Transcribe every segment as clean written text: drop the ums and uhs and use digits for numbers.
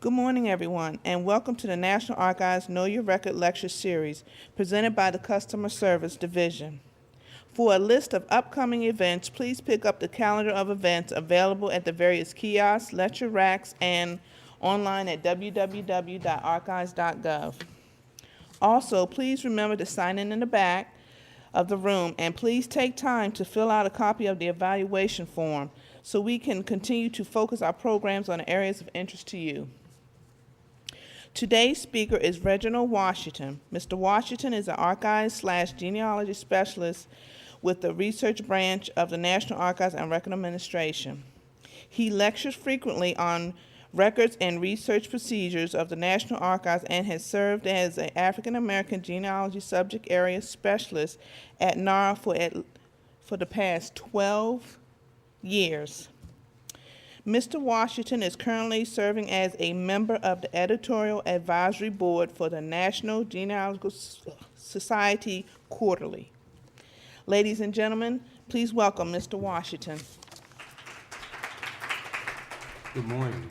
Good morning, everyone, and welcome to the National Archives Know Your Record Lecture Series, presented by the Customer Service Division. For a list of upcoming events, please pick up the calendar of events available at the various kiosks, lecture racks, and online at www.archives.gov. Also, please remember to sign in the back of the room, and please take time to fill out a copy of the evaluation form so we can continue to focus our programs on areas of interest to you. Today's speaker is Reginald Washington. Mr. Washington is an archives/genealogy specialist with the research branch of the National Archives and Record Administration. He lectures frequently on records and research procedures of the National Archives and has served as an African American genealogy subject area specialist at NARA for the past 12 years. Mr. Washington is currently serving as a member of the Editorial Advisory Board for the National Genealogical Society Quarterly. Ladies and gentlemen, please welcome Mr. Washington. Good morning.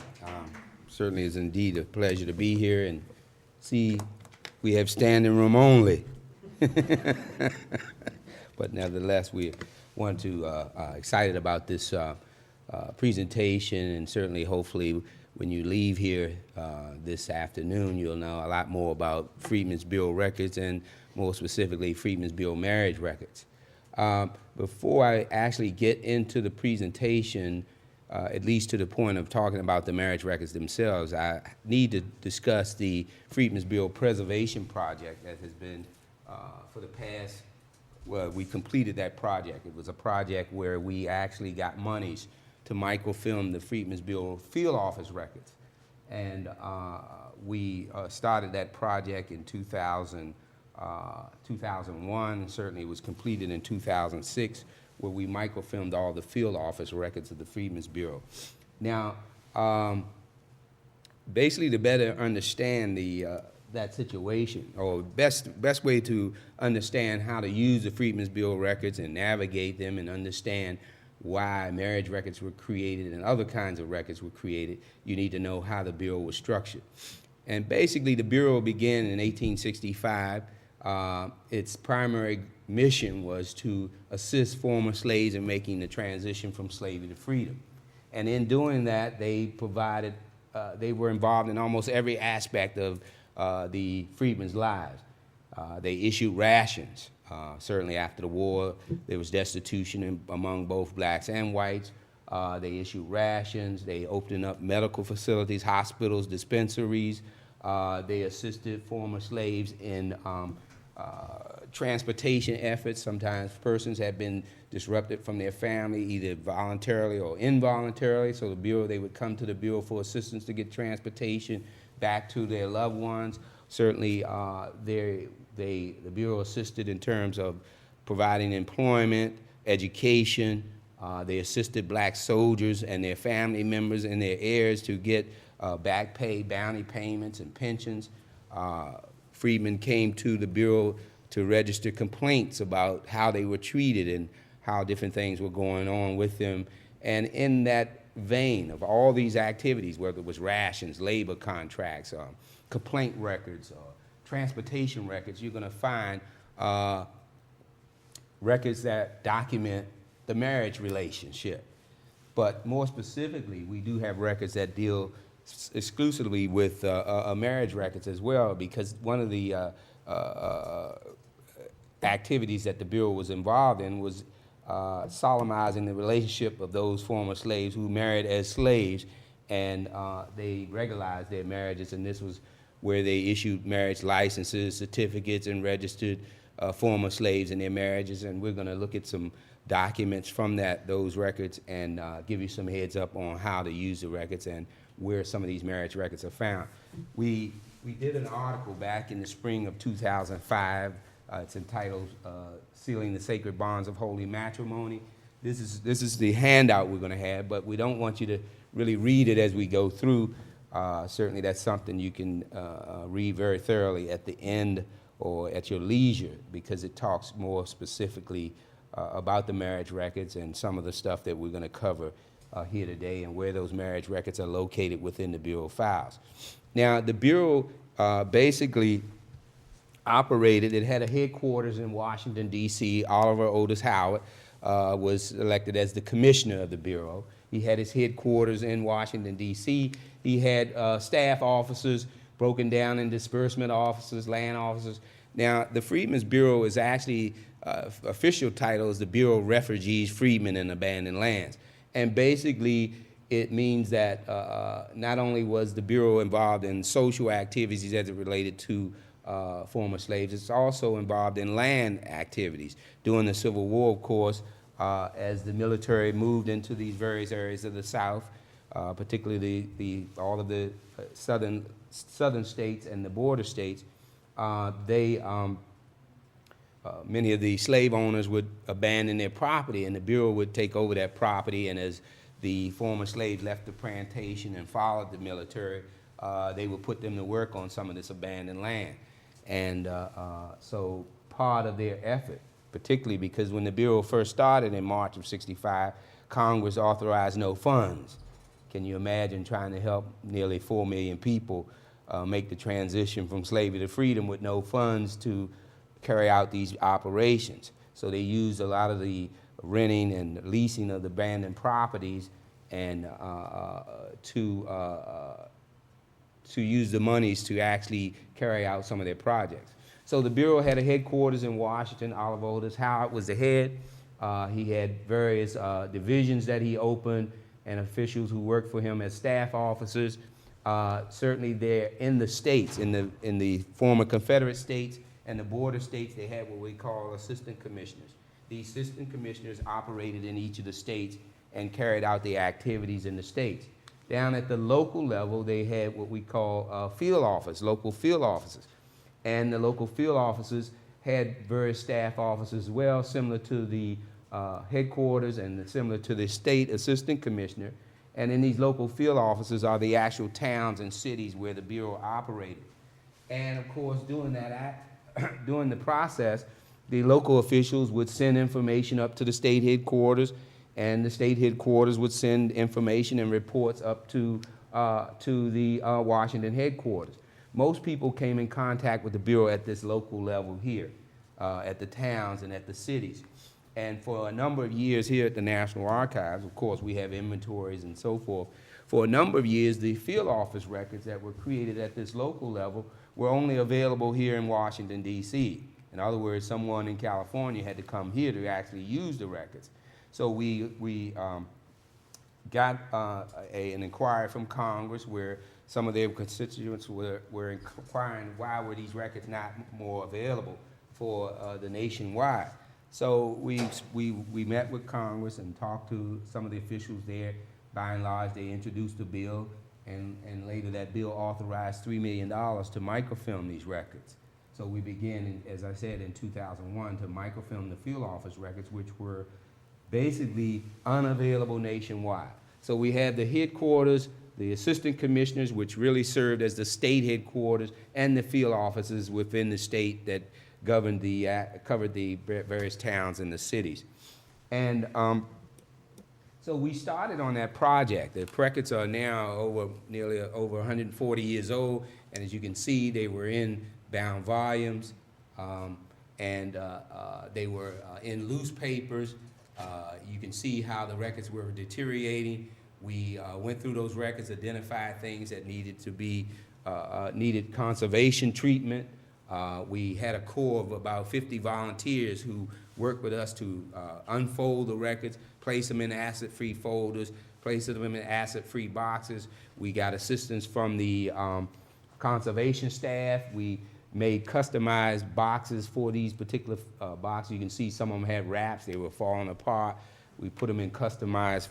Certainly is indeed a pleasure to be here and see we have standing room only. But nevertheless, we want to excited about this presentation, and certainly hopefully when you leave here this afternoon, you'll know a lot more about Freedmen's Bureau records and more specifically Freedmen's Bureau marriage records. Before I actually get into the presentation, at least to the point of talking about the marriage records themselves, I need to discuss the Freedmen's Bureau Preservation Project that has been for the past, well, we completed that project. It was a project where we actually got monies to microfilm the Freedmen's Bureau field office records. And we started that project in 2001, and certainly it was completed in 2006, where we microfilmed all the field office records of the Freedmen's Bureau. Now, basically to better understand that situation, or best way to understand how to use the Freedmen's Bureau records and navigate them and understand why marriage records were created and other kinds of records were created, you need to know how the Bureau was structured. And basically the Bureau began in 1865. Its primary mission was to assist former slaves in making the transition from slavery to freedom. And in doing that, they provided, they were involved in almost every aspect of the freedmen's lives. They issued rations. Certainly after the war, there was destitution among both blacks and whites. They issued rations. They opened up medical facilities, hospitals, dispensaries. They assisted former slaves in transportation efforts. Sometimes persons had been disrupted from their family, either voluntarily or involuntarily. So the Bureau, they would come to the Bureau for assistance to get transportation back to their loved ones. Certainly, the Bureau assisted in terms of providing employment, education. They assisted black soldiers and their family members and their heirs to get back pay, bounty payments, and pensions. Freedmen came to the Bureau to register complaints about how they were treated and how different things were going on with them. And in that vein of all these activities, whether it was rations, labor contracts, complaint records, transportation records, you're going to find records that document the marriage relationship. But more specifically, we do have records that deal exclusively with marriage records as well, because one of the activities that the Bureau was involved in was solemnizing the relationship of those former slaves who married as slaves, and they regularized their marriages, and this was where they issued marriage licenses, certificates, and registered former slaves in their marriages. And we're going to look at some documents from those records and give you some heads up on how to use the records and where some of these marriage records are found. We did an article back in the spring of 2005. It's entitled Sealing the Sacred Bonds of Holy Matrimony. This is the handout we're going to have, but we don't want you to really read it as we go through. Certainly that's something you can read very thoroughly at the end or at your leisure, because it talks more specifically about the marriage records and some of the stuff that we're going to cover here today and where those marriage records are located within the Bureau files. Now, the Bureau basically operated, it had a headquarters in Washington, D.C. Oliver Otis Howard was elected as the commissioner of the Bureau. He had his headquarters in Washington, D.C. He had staff officers broken down in disbursement officers, land officers. Now, the Freedmen's Bureau is actually, official title is the Bureau of Refugees, Freedmen, and Abandoned Lands. And basically, it means that not only was the Bureau involved in social activities as it related to former slaves, it's also involved in land activities. During the Civil War, of course, as the military moved into these various areas of the South, particularly all of the southern states and the border states, many of the slave owners would abandon their property, and the Bureau would take over that property, and as the former slaves left the plantation and followed the military, they would put them to work on some of this abandoned land. And so part of their effort, particularly because when the Bureau first started in March of '65, Congress authorized no funds. Can you imagine trying to help nearly 4 million people make the transition from slavery to freedom with no funds to carry out these operations? So they used a lot of the renting and leasing of the abandoned properties and to use the monies to actually carry out some of their projects. So the Bureau had a headquarters in Washington. Oliver Otis Howard was the head. He had various divisions that he opened and officials who worked for him as staff officers. Certainly there in the states, in the former Confederate states and the border states, they had what we call assistant commissioners. These assistant commissioners operated in each of the states and carried out the activities in the states. Down at the local level, they had what we call field office, local field officers. And the local field officers had various staff officers as well, similar to the headquarters and similar to the state assistant commissioner. And in these local field offices are the actual towns and cities where the Bureau operated. And of course, during the process, the local officials would send information up to the state headquarters, and the state headquarters would send information and reports up to the Washington headquarters. Most people came in contact with the Bureau at this local level here, at the towns and at the cities. And for a number of years here at the National Archives, of course, we have inventories and so forth. For a number of years, the field office records that were created at this local level were only available here in Washington, D.C. In other words, someone in California had to come here to actually use the records. So we got an inquiry from Congress where some of their constituents were inquiring why were these records not more available for the nationwide. So we met with Congress and talked to some of the officials there. By and large, they introduced the bill, and later that bill authorized $3 million to microfilm these records. So we began, as I said, in 2001 to microfilm the field office records, which were basically unavailable nationwide. So we had the headquarters, the assistant commissioners, which really served as the state headquarters, and the field offices within the state that covered the various towns and the cities. And so we started on that project. The records are now nearly over 140 years old, and as you can see, they were in bound volumes, and they were in loose papers. You can see how the records were deteriorating. We went through those records, identified things that needed to be needed conservation treatment. We had a core of about 50 volunteers who worked with us to unfold the records, place them in acid-free folders, place them in acid-free boxes. We got assistance from the conservation staff. We made customized boxes for these particular boxes. You can see some of them had wraps. They were falling apart. We put them in customized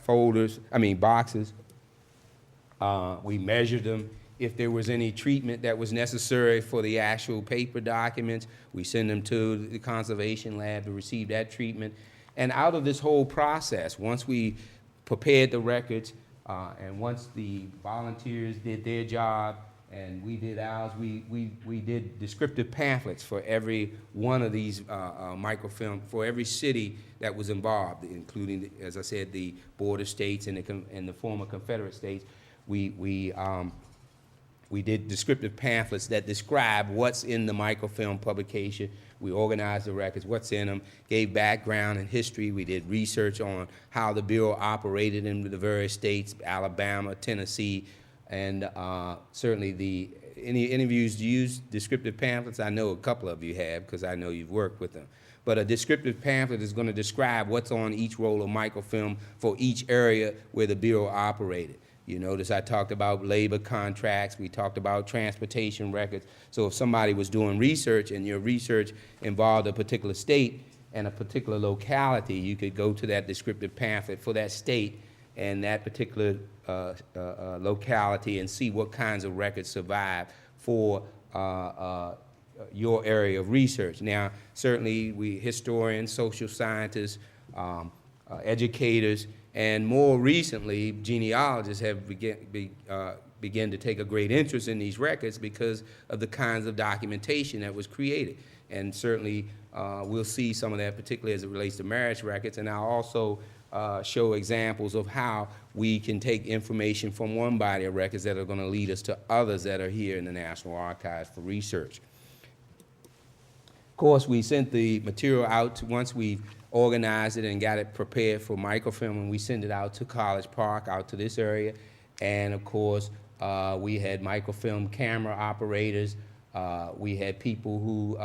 boxes. We measured them. If there was any treatment that was necessary for the actual paper documents, we send them to the conservation lab to receive that treatment. And out of this whole process, once we prepared the records, and once the volunteers did their job and we did ours. We did descriptive pamphlets for every one of these microfilm, for every city that was involved, including, as I said, the border states and the former Confederate states. We did descriptive pamphlets that describe what's in the microfilm publication. We organized the records, what's in them, gave background and history. We did research on how the Bureau operated in the various states, Alabama, Tennessee, and certainly any of you used descriptive pamphlets? I know a couple of you have, because I know you've worked with them. But a descriptive pamphlet is going to describe what's on each roll of microfilm for each area where the Bureau operated. You notice I talked about labor contracts, we talked about transportation records. So if somebody was doing research and your research involved a particular state and a particular locality, you could go to that descriptive pamphlet for that state and that particular locality and see what kinds of records survive for your area of research. Now, certainly we historians, social scientists, educators, and more recently, genealogists have begun to take a great interest in these records because of the kinds of documentation that was created. And certainly, we'll see some of that, particularly as it relates to marriage records. And I'll also show examples of how we can take information from one body of records that are going to lead us to others that are here in the National Archives for research. Of course, we sent the material out once we organized it and got it prepared for microfilm, and we sent it out to College Park, out to this area. And of course, we had microfilm camera operators. We had people who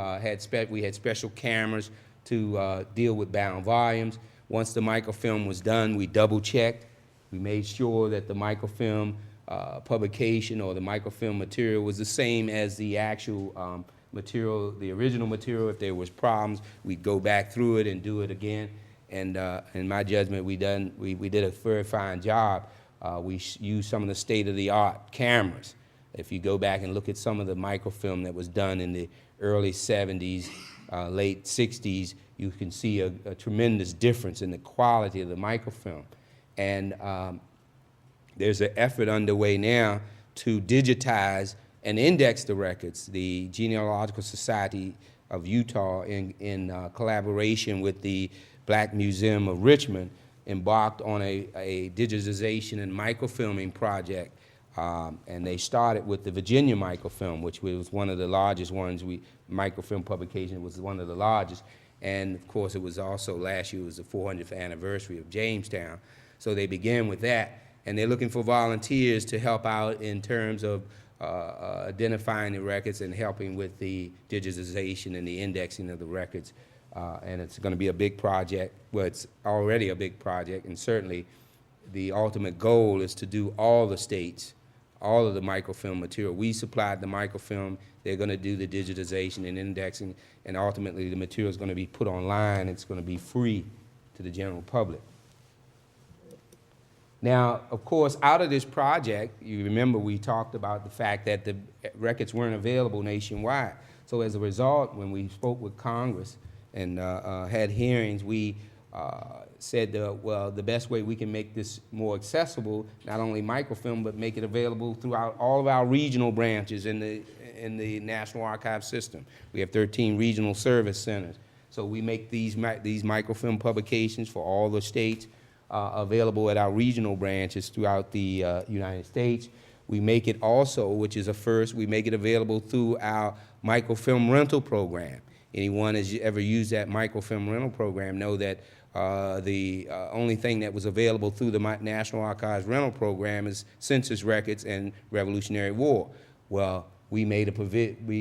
we had special cameras to deal with bound volumes. Once the microfilm was done, we double-checked. We made sure that the microfilm publication or the microfilm material was the same as the actual material, the original material. If there was problems, we'd go back through it and do it again. And in my judgment, we did a very fine job. We used some of the state-of-the-art cameras. If you go back and look at some of the microfilm that was done in the early 70s, late 60s, you can see a tremendous difference in the quality of the microfilm. And there's an effort underway now to digitize and index the records. The Genealogical Society of Utah, in collaboration with the Black Museum of Richmond, embarked on a digitization and microfilming project. And they started with the Virginia microfilm, which was one of the largest ones. Microfilm publication was one of the largest. And of course, it was also, last year was the 400th anniversary of Jamestown. So they began with that. And they're looking for volunteers to help out in terms of identifying the records and helping with the digitization and the indexing of the records. And it's going to be a big project. Well, it's already a big project, and certainly the ultimate goal is to do all the states, all of the microfilm material. We supplied the microfilm. They're going to do the digitization and indexing, and ultimately the material is going to be put online. It's going to be free to the general public. Now, of course, out of this project, you remember we talked about the fact that the records weren't available nationwide. So as a result, when we spoke with Congress and had hearings, we said, well, the best way we can make this more accessible, not only microfilm, but make it available throughout all of our regional branches in the National Archives system. We have 13 regional service centers. So we make these microfilm publications for all the states available at our regional branches throughout the United States. We make it also, which is a first, we make it available through our microfilm rental program. Anyone has ever used that microfilm rental program know that the only thing that was available through the National Archives rental program is census records and Revolutionary War. Well, we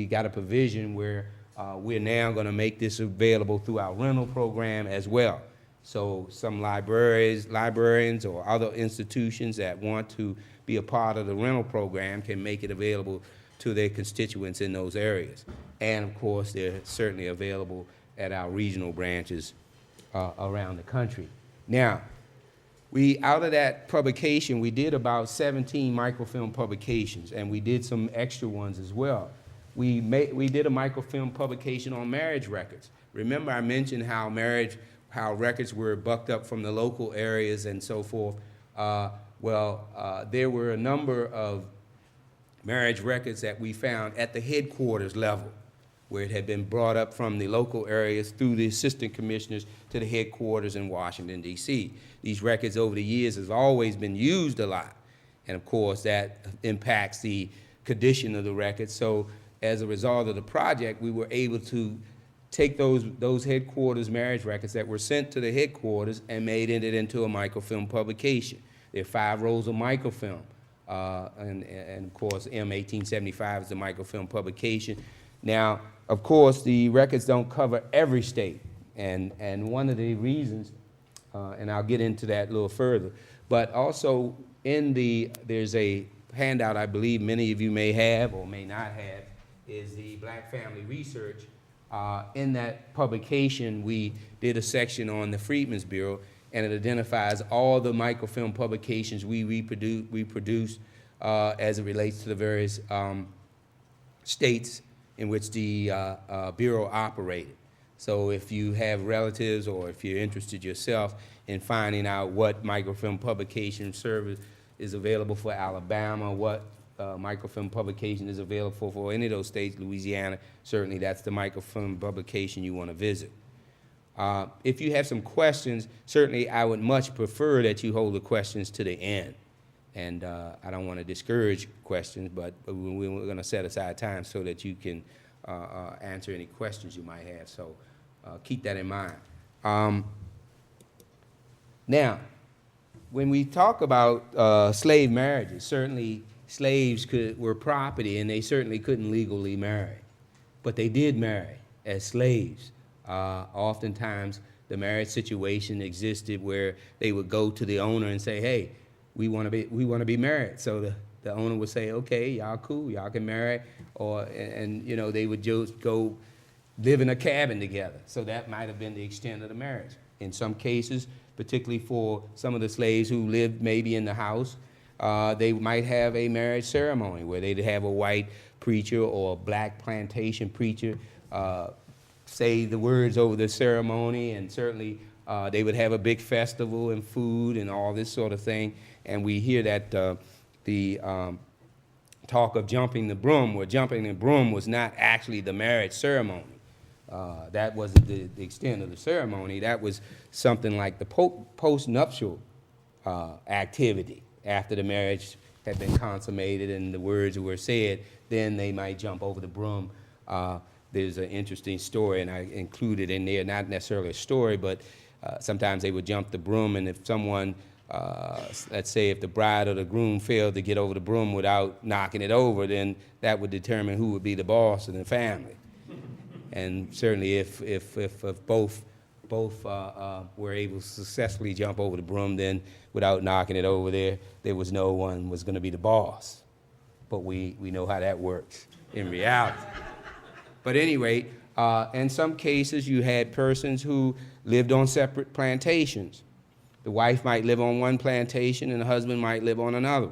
got a provision where we're now going to make this available through our rental program as well. So some librarians or other institutions that want to be a part of the rental program can make it available to their constituents in those areas. And of course, they're certainly available at our regional branches around the country. Now, out of that publication, we did about 17 microfilm publications, and we did some extra ones as well. We did a microfilm publication on marriage records. Remember I mentioned how records were bucked up from the local areas and so forth. There were a number of marriage records that we found at the headquarters level, where it had been brought up from the local areas through the assistant commissioners to the headquarters in Washington, D.C. These records over the years has always been used a lot. And of course, that impacts the condition of the records. So as a result of the project, we were able to take those headquarters marriage records that were sent to the headquarters and made it into a microfilm publication. There are 5 rolls of microfilm. And of course, M1875 is the microfilm publication. Now, of course, the records don't cover every state. And one of the reasons, and I'll get into that a little further, but also there's a handout I believe many of you may have or may not have, is the Black Family Research. In that publication, we did a section on the Freedmen's Bureau, and it identifies all the microfilm publications we produce as it relates to the various states in which the Bureau operated. So if you have relatives or if you're interested yourself in finding out what microfilm publication service is available for Alabama, what microfilm publication is available for any of those states, Louisiana, certainly that's the microfilm publication you want to visit. If you have some questions, certainly I would much prefer that you hold the questions to the end. And I don't want to discourage questions, but we're going to set aside time so that you can answer any questions you might have. So keep that in mind. Now, when we talk about slave marriages, certainly slaves were property, and they certainly couldn't legally marry. But they did marry as slaves. Oftentimes, the marriage situation existed where they would go to the owner and say, hey, we want to be married. So the owner would say, okay, y'all cool, y'all can marry, and you know, they would just go live in a cabin together. So that might have been the extent of the marriage. In some cases, particularly for some of the slaves who lived maybe in the house, they might have a marriage ceremony where they'd have a white preacher or a black plantation preacher say the words over the ceremony, and certainly they would have a big festival and food and all this sort of thing. And we hear that the talk of jumping the broom, where jumping the broom was not actually the marriage ceremony. That wasn't the extent of the ceremony. That was something like the post-nuptial activity. After the marriage had been consummated and the words were said, then they might jump over the broom. There's an interesting story, and I included in there, not necessarily a story, but sometimes they would jump the broom, and if someone, let's say if the bride or the groom failed to get over the broom without knocking it over, then that would determine who would be the boss in the family. And certainly if both were able to successfully jump over the broom, then without knocking it over there was no one was going to be the boss. But we know how that works in reality. But anyway, in some cases you had persons who lived on separate plantations. The wife might live on one plantation and the husband might live on another.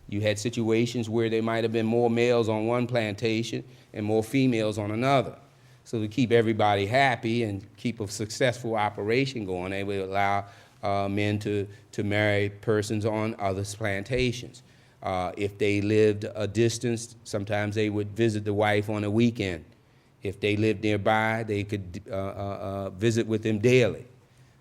You had situations where there might have been more males on one plantation and more females on another. So to keep everybody happy and keep a successful operation going, they would allow men to marry persons on other plantations. If they lived a distance, sometimes they would visit the wife on a weekend. If they lived nearby, they could visit with them daily.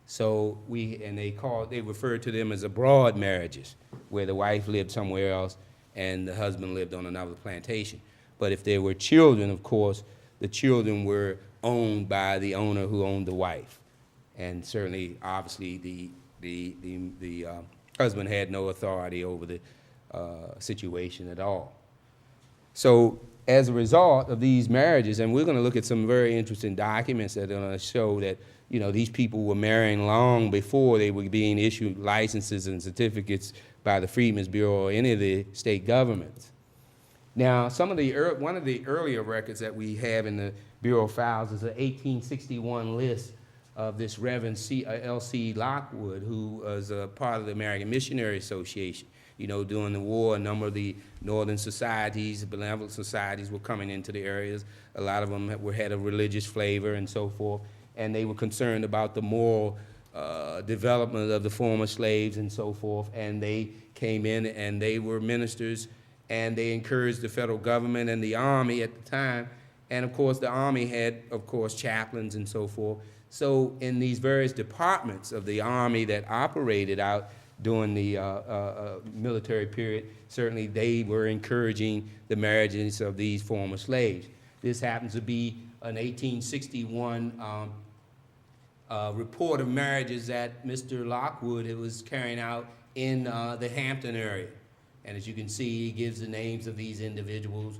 So they referred to them as abroad marriages, where the wife lived somewhere else and the husband lived on another plantation. But if there were children, of course, the children were owned by the owner who owned the wife. And certainly, obviously, the husband had no authority over the situation at all. So as a result of these marriages, and we're going to look at some very interesting documents that are going to show that, you know, these people were marrying long before they were being issued licenses and certificates by the Freedmen's Bureau or any of the state governments. Now, one of the earlier records that we have in the Bureau files is an 1861 list of this Reverend L.C. Lockwood, who was a part of the American Missionary Association. You know, during the war, a number of the northern societies, benevolent societies were coming into the areas. A lot of them had a religious flavor and so forth, and they were concerned about the moral development of the former slaves and so forth, and they came in and they were ministers and they encouraged the federal government and the Army at the time. And of course, the Army had, of course, chaplains and so forth. So in these various departments of the Army that operated out during the military period, certainly they were encouraging the marriages of these former slaves. This happens to be an 1861 report of marriages that Mr. Lockwood was carrying out in the Hampton area. And as you can see, he gives the names of these individuals.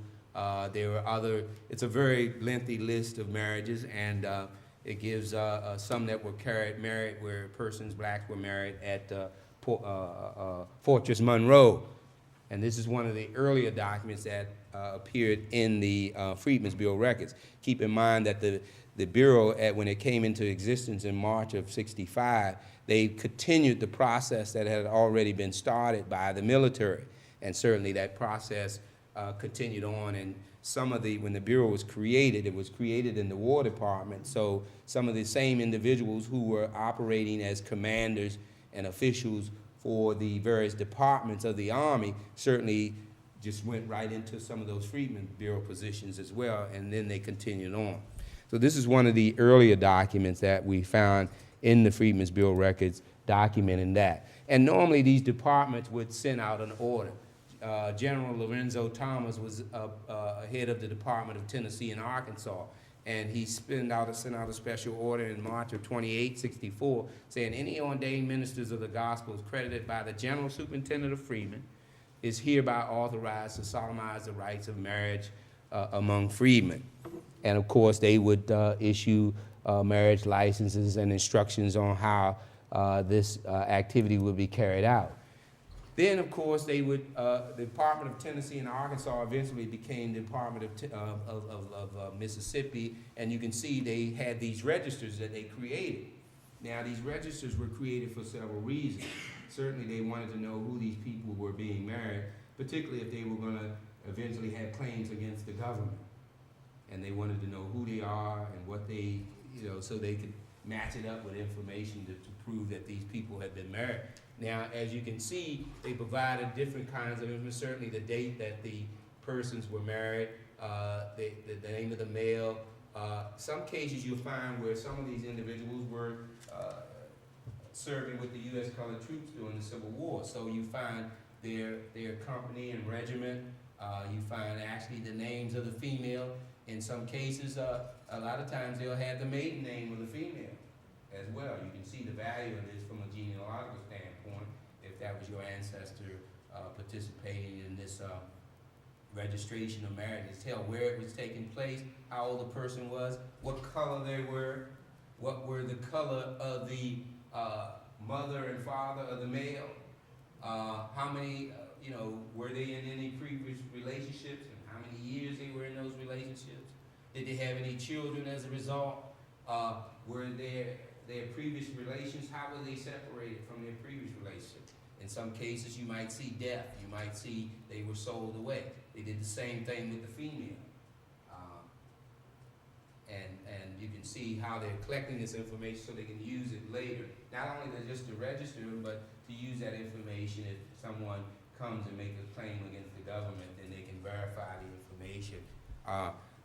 There were other, it's a very lengthy list of marriages, and it gives some that were married where persons, blacks, were married at Fortress Monroe. And this is one of the earlier documents that appeared in the Freedmen's Bureau records. Keep in mind that the Bureau, when it came into existence in March of '65, they continued the process that had already been started by the military. And certainly that process continued on. And some of when the Bureau was created, it was created in the War Department. So some of the same individuals who were operating as commanders and officials for the various departments of the Army certainly just went right into some of those Freedmen's Bureau positions as well, and then they continued on. So this is one of the earlier documents that we found in the Freedmen's Bureau records documenting that. And normally these departments would send out an order. General Lorenzo Thomas was head of the Department of Tennessee and Arkansas, and he sent out a special order in March of 2864 saying any ordained ministers of the gospel credited by the General Superintendent of Freedmen is hereby authorized to solemnize the rights of marriage among freedmen. And of course, they would issue marriage licenses and instructions on how this activity would be carried out. Then, of course, they would, the Department of Tennessee and Arkansas eventually became the Department of Mississippi, and you can see they had these registers that they created. Now, these registers were created for several reasons. Certainly, they wanted to know who these people were being married, particularly if they were going to eventually have claims against the government. And they wanted to know who they are and what they, so they could match it up with information to prove that these people had been married. Now, as you can see, they provided different kinds of information, certainly the date that the persons were married, the name of the male. Some cases you'll find where some of these individuals were serving with the U.S. colored troops during the Civil War. So you find their company and regiment. You find actually the names of the female. In some cases, a lot of times they'll have the maiden name of the female as well. You can see the value of this from a genealogical standpoint, if that was your ancestor participating in this registration of marriage. Tell where it was taking place, how old the person was, what color they were, what were the color of the mother and father of the male, how many, were they in any previous relationships, and how many years they were in those relationships. Did they have any children as a result? Were their previous relations, how were they separated from their previous relationship? In some cases, you might see death. You might see they were sold away. They did the same thing with the female. And you can see how they're collecting this information so they can use it later. Not only just to register, but to use that information if someone comes and makes a claim against the government, then they can verify the information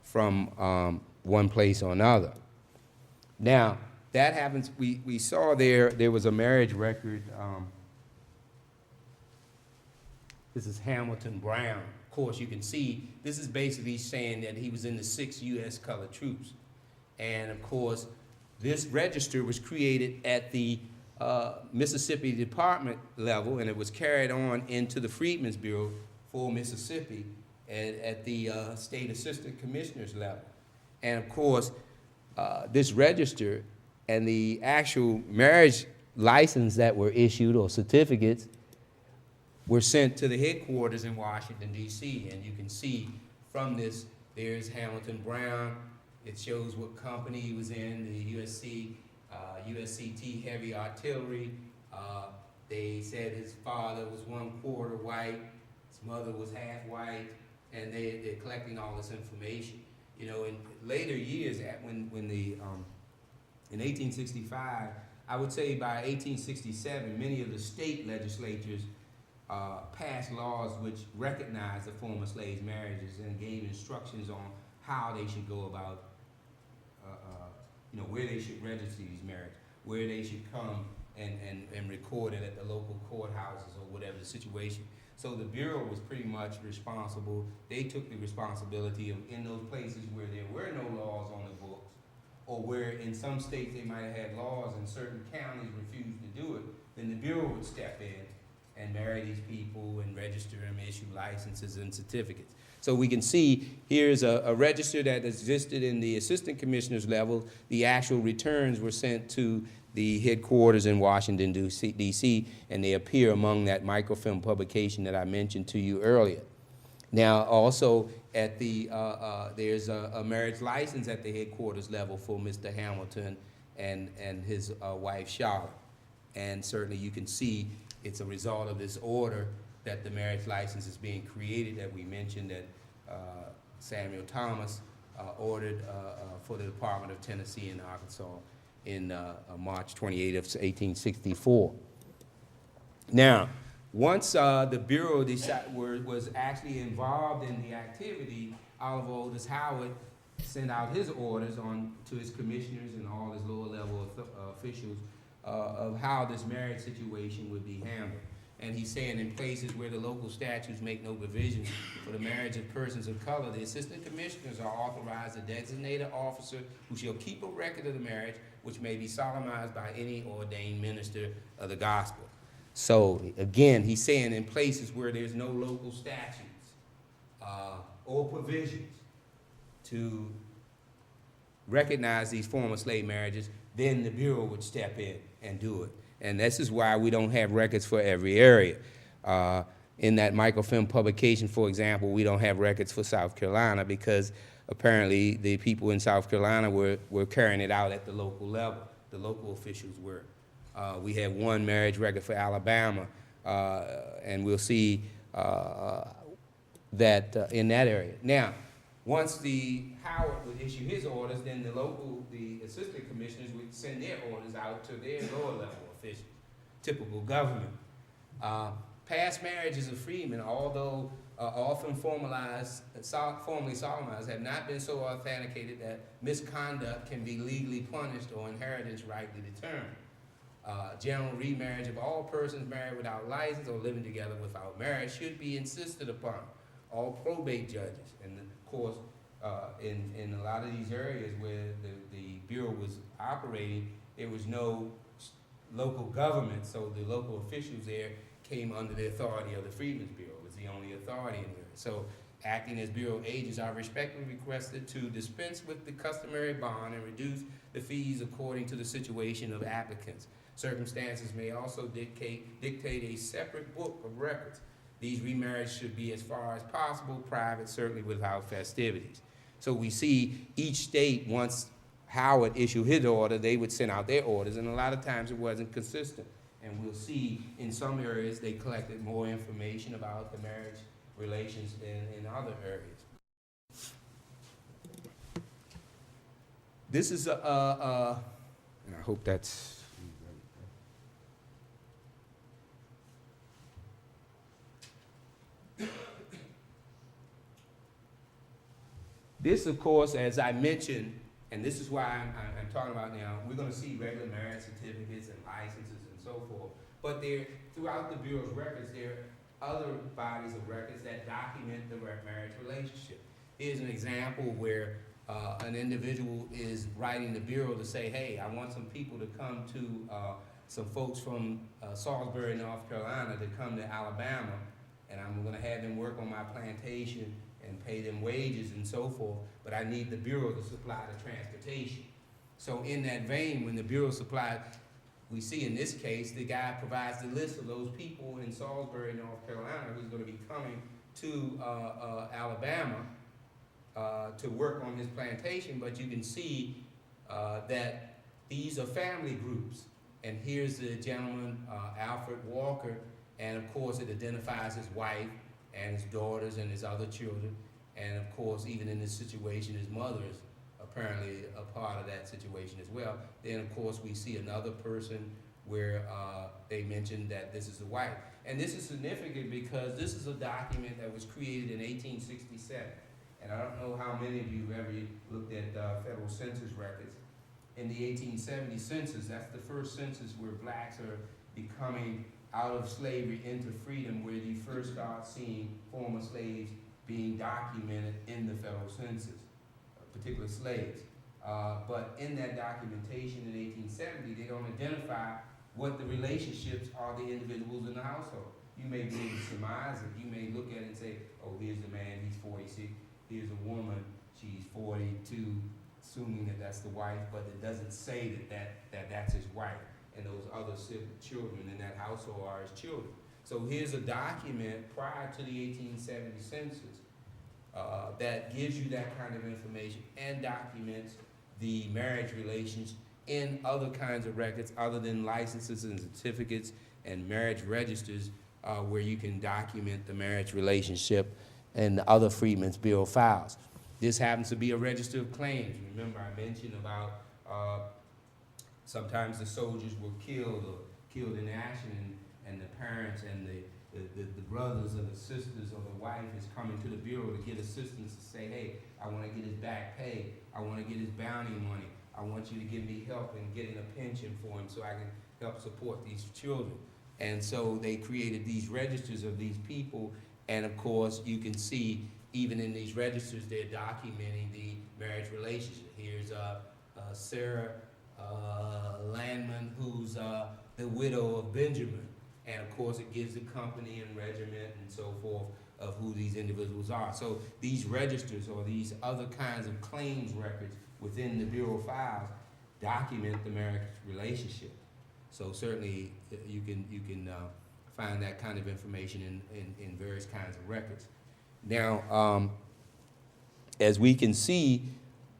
from one place or another. Now, that happens, we saw there was a marriage record. This is Hamilton Brown. Of course, you can see this is basically saying that he was in the 6 U.S. colored troops. And of course, this register was created at the Mississippi Department level, and it was carried on into the Freedmen's Bureau for Mississippi at the State Assistant Commissioner's level. And of course, this register and the actual marriage license that were issued or certificates were sent to the headquarters in Washington, D.C. And you can see from this, there's Hamilton Brown. It shows what company he was in, the USCT Heavy Artillery. They said his father was 1/4 white, his mother was half white, and they're collecting all this information. In later years, in 1865, I would say by 1867, many of the state legislatures passed laws which recognized the former slaves' marriages and gave instructions on how they should go about, where they should register these marriages, where they should come and record it at the local courthouses or whatever the situation. So the Bureau was pretty much responsible. They took the responsibility of, in those places where there were no laws on the books, or where in some states they might have had laws and certain counties refused to do it, then the Bureau would step in and marry these people and register them, issue licenses and certificates. So we can see here's a register that existed in the assistant commissioner's level. The actual returns were sent to the headquarters in Washington, D.C., and they appear among that microfilm publication that I mentioned to you earlier. Now, also at the, there's a marriage license at the headquarters level for Mr. Hamilton and his wife, Charlotte. And certainly you can see it's a result of this order that the marriage license is being created, that we mentioned that Samuel Thomas ordered for the Department of Tennessee and Arkansas in March 28 of 1864. Now, once the Bureau was actually involved in the activity, Oliver Otis Howard sent out his orders on to his commissioners and all his lower level officials of how this marriage situation would be handled. And he's saying in places where the local statutes make no provision for the marriage of persons of color, the assistant commissioners are authorized to designate an officer who shall keep a record of the marriage, which may be solemnized by any ordained minister of the gospel. So again, he's saying in places where there's no local statutes or provisions to recognize these former slave marriages, then the Bureau would step in and do it. And this is why we don't have records for every area. In that microfilm publication, for example, we don't have records for South Carolina because apparently the people in South Carolina were carrying it out at the local level. The local officials were. We have one marriage record for Alabama, and we'll see that in that area. Now, once the Howard would issue his orders, then the assistant commissioners would send their orders out to their lower level officials, typical government. Past marriages of freedmen, although often formally solemnized, have not been so authenticated that misconduct can be legally punished or inheritance rightly determined. General remarriage of all persons married without license or living together without marriage should be insisted upon. All probate judges, and of course, in a lot of these areas where the Bureau was operating, there was no local government, so the local officials there came under the authority of the Freedmen's Bureau. It was the only authority in there. So acting as Bureau agents are respectfully requested to dispense with the customary bond and reduce the fees according to the situation of applicants. Circumstances may also dictate a separate book of records. These remarriages should be, as far as possible, private, certainly without festivities. So we see each state, once Howard issued his order, they would send out their orders, and a lot of times it wasn't consistent. And we'll see in some areas they collected more information about the marriage relations than in other areas. This is and I hope that's. This, of course, as I mentioned, and this is why I'm talking about now, we're going to see regular marriage certificates and licenses and so forth. But throughout the Bureau's records, there are other bodies of records that document the marriage relationship. Here's an example where an individual is writing the Bureau to say, hey, I want some people to come to, some folks from Salisbury, North Carolina, to come to Alabama, and I'm going to have them work on my plantation and pay them wages and so forth, but I need the Bureau to supply the transportation. So in that vein, when the Bureau supplied, we see in this case, the guy provides the list of those people in Salisbury, North Carolina, who's going to be coming to Alabama to work on his plantation, but you can see that these are family groups. And here's the gentleman, Alfred Walker, and of course it identifies his wife and his daughters and his other children. And of course, even in this situation, his mother is apparently a part of that situation as well. Then of course we see another person where they mentioned that this is a wife. And this is significant because this is a document that was created in 1867. And I don't know how many of you have ever looked at federal census records. In the 1870 census, that's the first census where blacks are becoming out of slavery into freedom, where you first start seeing former slaves being documented in the federal census, particular slaves. But in that documentation in 1870, they don't identify what the relationships are the individuals in the household. You may be able to surmise it. You may look at it and say, oh, here's the man, he's 46. Here's a woman, she's 42, assuming that that's the wife, but it doesn't say that's his wife. And those other children in that household are his children. So here's a document prior to the 1870 census that gives you that kind of information and documents the marriage relations in other kinds of records other than licenses and certificates and marriage registers where you can document the marriage relationship and the other Freedmen's Bureau files. This happens to be a register of claims. Remember I mentioned about sometimes the soldiers were killed in action, and the parents and the brothers or the sisters or the wife is coming to the Bureau to get assistance to say, hey, I want to get his back pay. I want to get his bounty money. I want you to give me help in getting a pension for him so I can help support these children. And so they created these registers of these people, and of course you can see even in these registers they're documenting the marriage relationship. Here's Sarah Landman, who's the widow of Benjamin. And of course it gives the company and regiment and so forth of who these individuals are. So these registers or these other kinds of claims records within the Bureau files document the marriage relationship. So certainly you can find that kind of information in various kinds of records. Now, as we can see,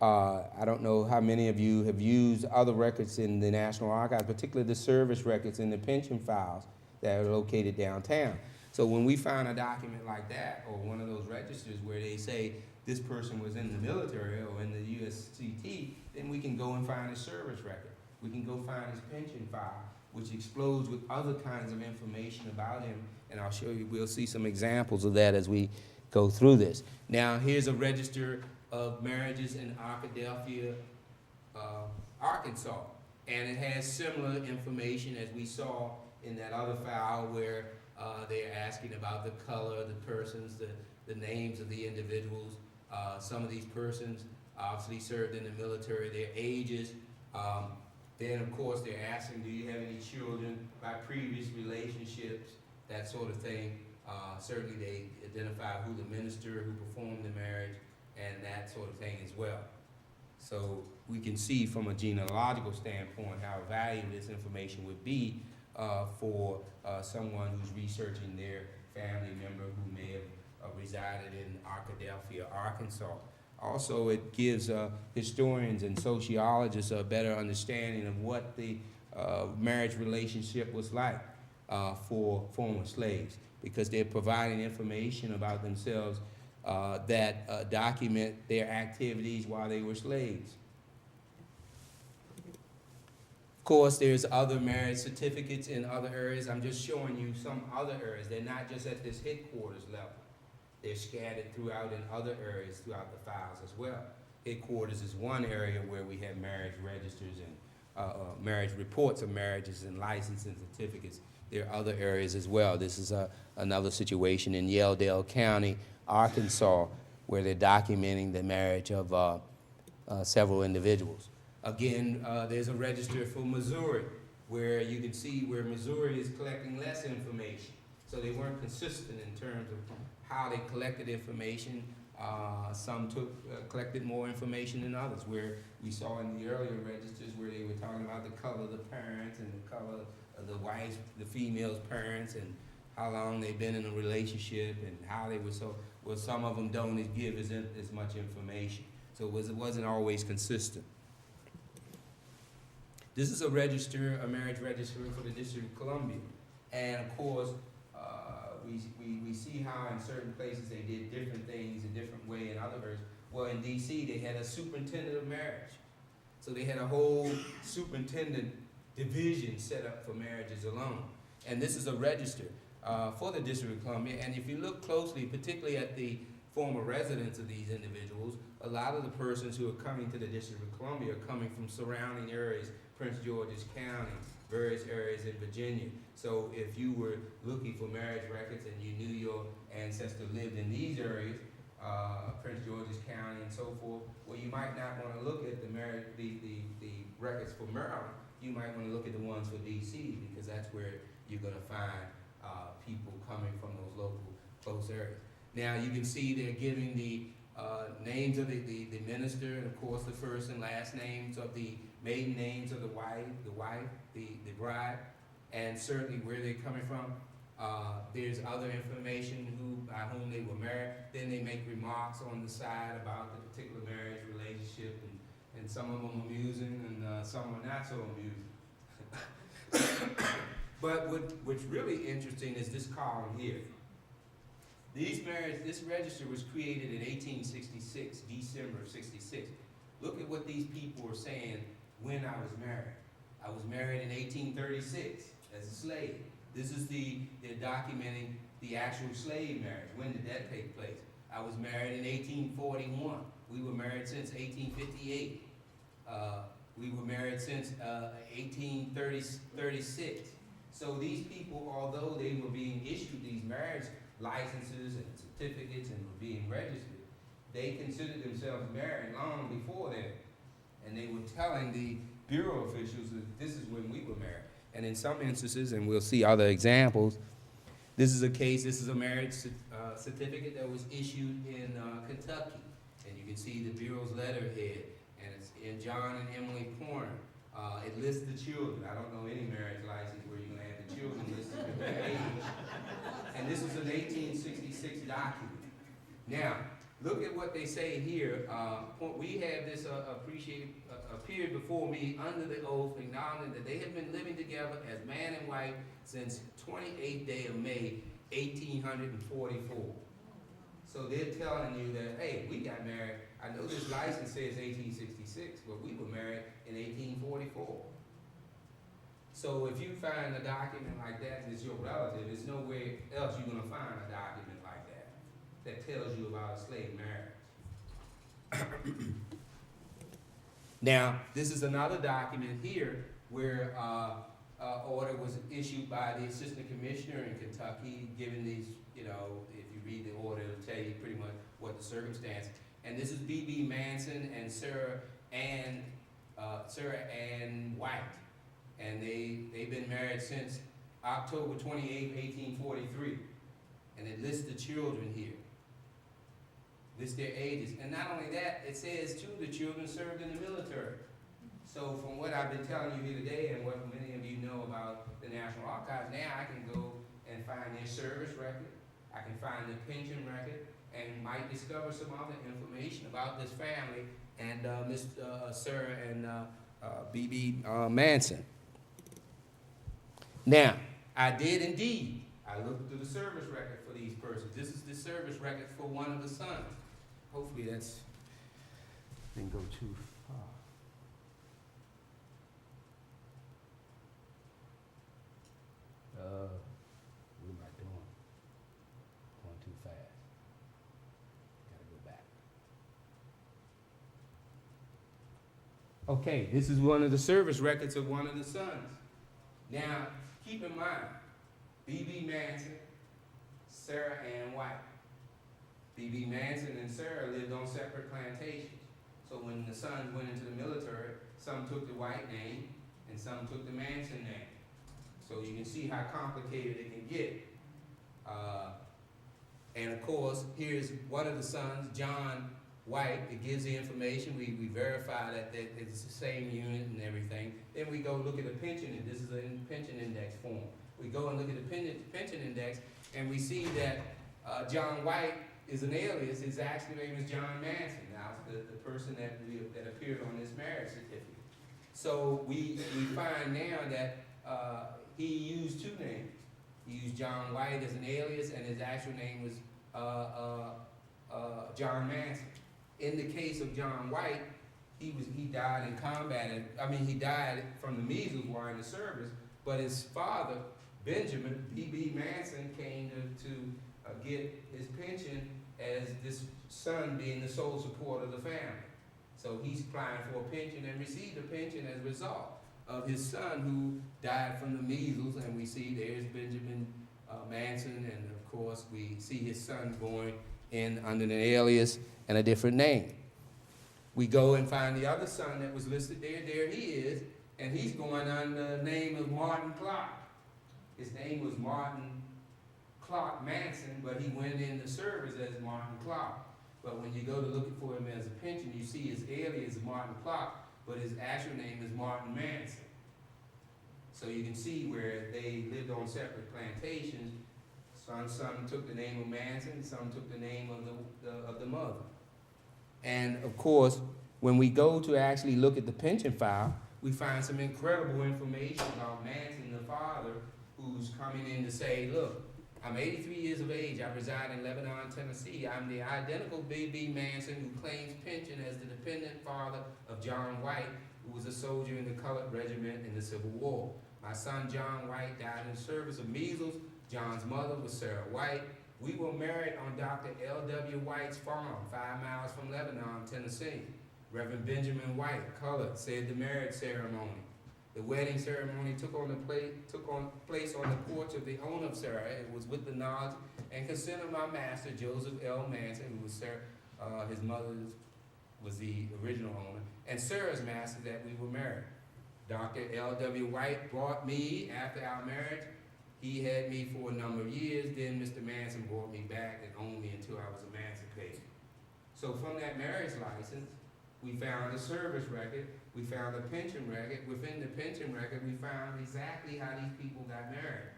I don't know how many of you have used other records in the National Archives, particularly the service records and the pension files that are located downtown. So when we find a document like that, or one of those registers where they say this person was in the military or in the USCT, then we can go and find his service record. We can go find his pension file, which explodes with other kinds of information about him, and I'll show you, we'll see some examples of that as we go through this. Now, here's a register of marriages in Arkadelphia, Arkansas, and it has similar information as we saw in that other file where they're asking about the color of the persons, the names of the individuals. Some of these persons obviously served in the military, their ages. Then, of course, they're asking, do you have any children by previous relationships, that sort of thing. Certainly they identify who the minister who performed the marriage and that sort of thing as well. So we can see from a genealogical standpoint how valuable this information would be for someone who's researching their family member who may have resided in Arkadelphia, Arkansas. Also, it gives historians and sociologists a better understanding of what the marriage relationship was like for former slaves, because they're providing information about themselves that document their activities while they were slaves. Of course, there's other marriage certificates in other areas. I'm just showing you some other areas. They're not just at this headquarters level. They're scattered throughout in other areas throughout the files as well. Headquarters is one area where we have marriage registers and marriage reports of marriages and licensing certificates. There are other areas as well. This is another situation in Yelldale County, Arkansas, where they're documenting the marriage of several individuals. Again, there's a register for Missouri, where you can see where Missouri is collecting less information. So they weren't consistent in terms of how they collected information. Some collected more information than others, where we saw in the earlier registers where they were talking about the color of the parents and the color of the wife's, the female's parents, and how long they've been in a relationship and how they were so, well, some of them don't give as much information. So it wasn't always consistent. This is a register, a marriage register for the District of Columbia. And of course, we see how in certain places they did different things a different way in other areas. Well, in DC, they had a superintendent of marriage. So they had a whole superintendent division set up for marriages alone. And this is a register for the District of Columbia. And if you look closely, particularly at the former residents of these individuals, a lot of the persons who are coming to the District of Columbia are coming from surrounding areas, Prince George's County, various areas in Virginia. So if you were looking for marriage records and you knew your ancestor lived in these areas, Prince George's County and so forth, well, you might not want to look at the records for Maryland. You might want to look at the ones for DC, because that's where you're going to find people coming from those local close areas. Now you can see they're giving the names of the minister, and of course the first and last names of the maiden names of the bride, and certainly where they're coming from. There's other information by whom they were married. Then they make remarks on the side about the particular marriage relationship, and some of them amusing and some are not so amusing. But what's really interesting is this column here. This register was created in 1866, December of 66. Look at what these people were saying when I was married. I was married in 1836 as a slave. This is they're documenting the actual slave marriage. When did that take place? I was married in 1841. We were married since 1858. We were married since 1836. So these people, although they were being issued these marriage licenses and certificates and were being registered, they considered themselves married long before that. And they were telling the bureau officials that this is when we were married. And in some instances, and we'll see other examples, this is a marriage certificate that was issued in Kentucky. And you can see the bureau's letterhead, and it's in John and Emily Porter. It lists the children. I don't know any marriage license where you can add the children listed with their age. And this was an 1866 document. Now, look at what they say here. We have this appeared before me under the oath, acknowledging that they have been living together as man and wife since 28th day of May, 1844. So they're telling you that, hey, we got married. I know this license says 1866, but we were married in 1844. So if you find a document like that and it's your relative, there's nowhere else you're going to find a document like that that tells you about a slave marriage. Now, this is another document here where order was issued by the assistant commissioner in Kentucky, giving these, if you read the order, it'll tell you pretty much what the circumstance. And this is B.B. Manson and Sarah Ann White. And they've been married since October 28, 1843. And it lists the children here. Lists their ages. And not only that, it says, too, the children served in the military. So from what I've been telling you here today and what many of you know about the National Archives, now I can go and find their service record. I can find the pension record and might discover some other information about this family and Sarah and B.B. Manson. Now, I did indeed. I looked through the service record for these persons. This is the service record for one of the sons. Hopefully didn't go too far. What am I doing? Going too fast. Gotta go back. Okay, this is one of the service records of one of the sons. Now, keep in mind, B.B. Manson, Sarah Ann White. B.B. Manson and Sarah lived on separate plantations. So when the sons went into the military, some took the White name and some took the Manson name. So you can see how complicated it can get. And of course, here's one of the sons, John White. It gives the information. We verify that it's the same unit and everything. Then we go look at the pension, and this is a pension index form. We go and look at the pension index, and we see that John White is an alias. His actual name is John Manson. Now, it's the person that appeared on this marriage certificate. So we find now that he used two names. He used John White as an alias, and his actual name was John Manson. In the case of John White, he died in combat, he died from the measles while in the service, but his father, Benjamin B.B. Manson, came to get his pension as this son being the sole support of the family. So he's applying for a pension and received a pension as a result of his son who died from the measles, and we see there's Benjamin Manson, and of course we see his son going in under an alias and a different name. We go and find the other son that was listed there. There he is, and he's going under the name of Martin Clark. His name was Martin Clark Manson, but he went in the service as Martin Clark. But when you go to looking for him as a pension, you see his alias is Martin Clark, but his actual name is Martin Manson. So you can see where they lived on separate plantations. Some took the name of Manson, some took the name of the mother. And of course, when we go to actually look at the pension file, we find some incredible information about Manson, the father, who's coming in to say, look, I'm 83 years of age. I reside in Lebanon, Tennessee. I'm the identical B.B. Manson who claims pension as the dependent father of John White, who was a soldier in the colored regiment in the Civil War. My son, John White, died in service of measles. John's mother was Sarah White. We were married on Dr. L.W. White's farm, 5 miles from Lebanon, Tennessee. Reverend Benjamin White, colored, said the marriage ceremony. The wedding ceremony took place on the porch of the owner of Sarah. It was with the knowledge and consent of my master, Joseph L. Manson, who was Sarah, his mother was the original owner, and Sarah's master that we were married. Dr. L.W. White brought me after our marriage. He had me for a number of years. Then Mr. Manson brought me back and owned me until I was emancipated. So from that marriage license, we found a service record. We found a pension record. Within the pension record, we found exactly how these people got married.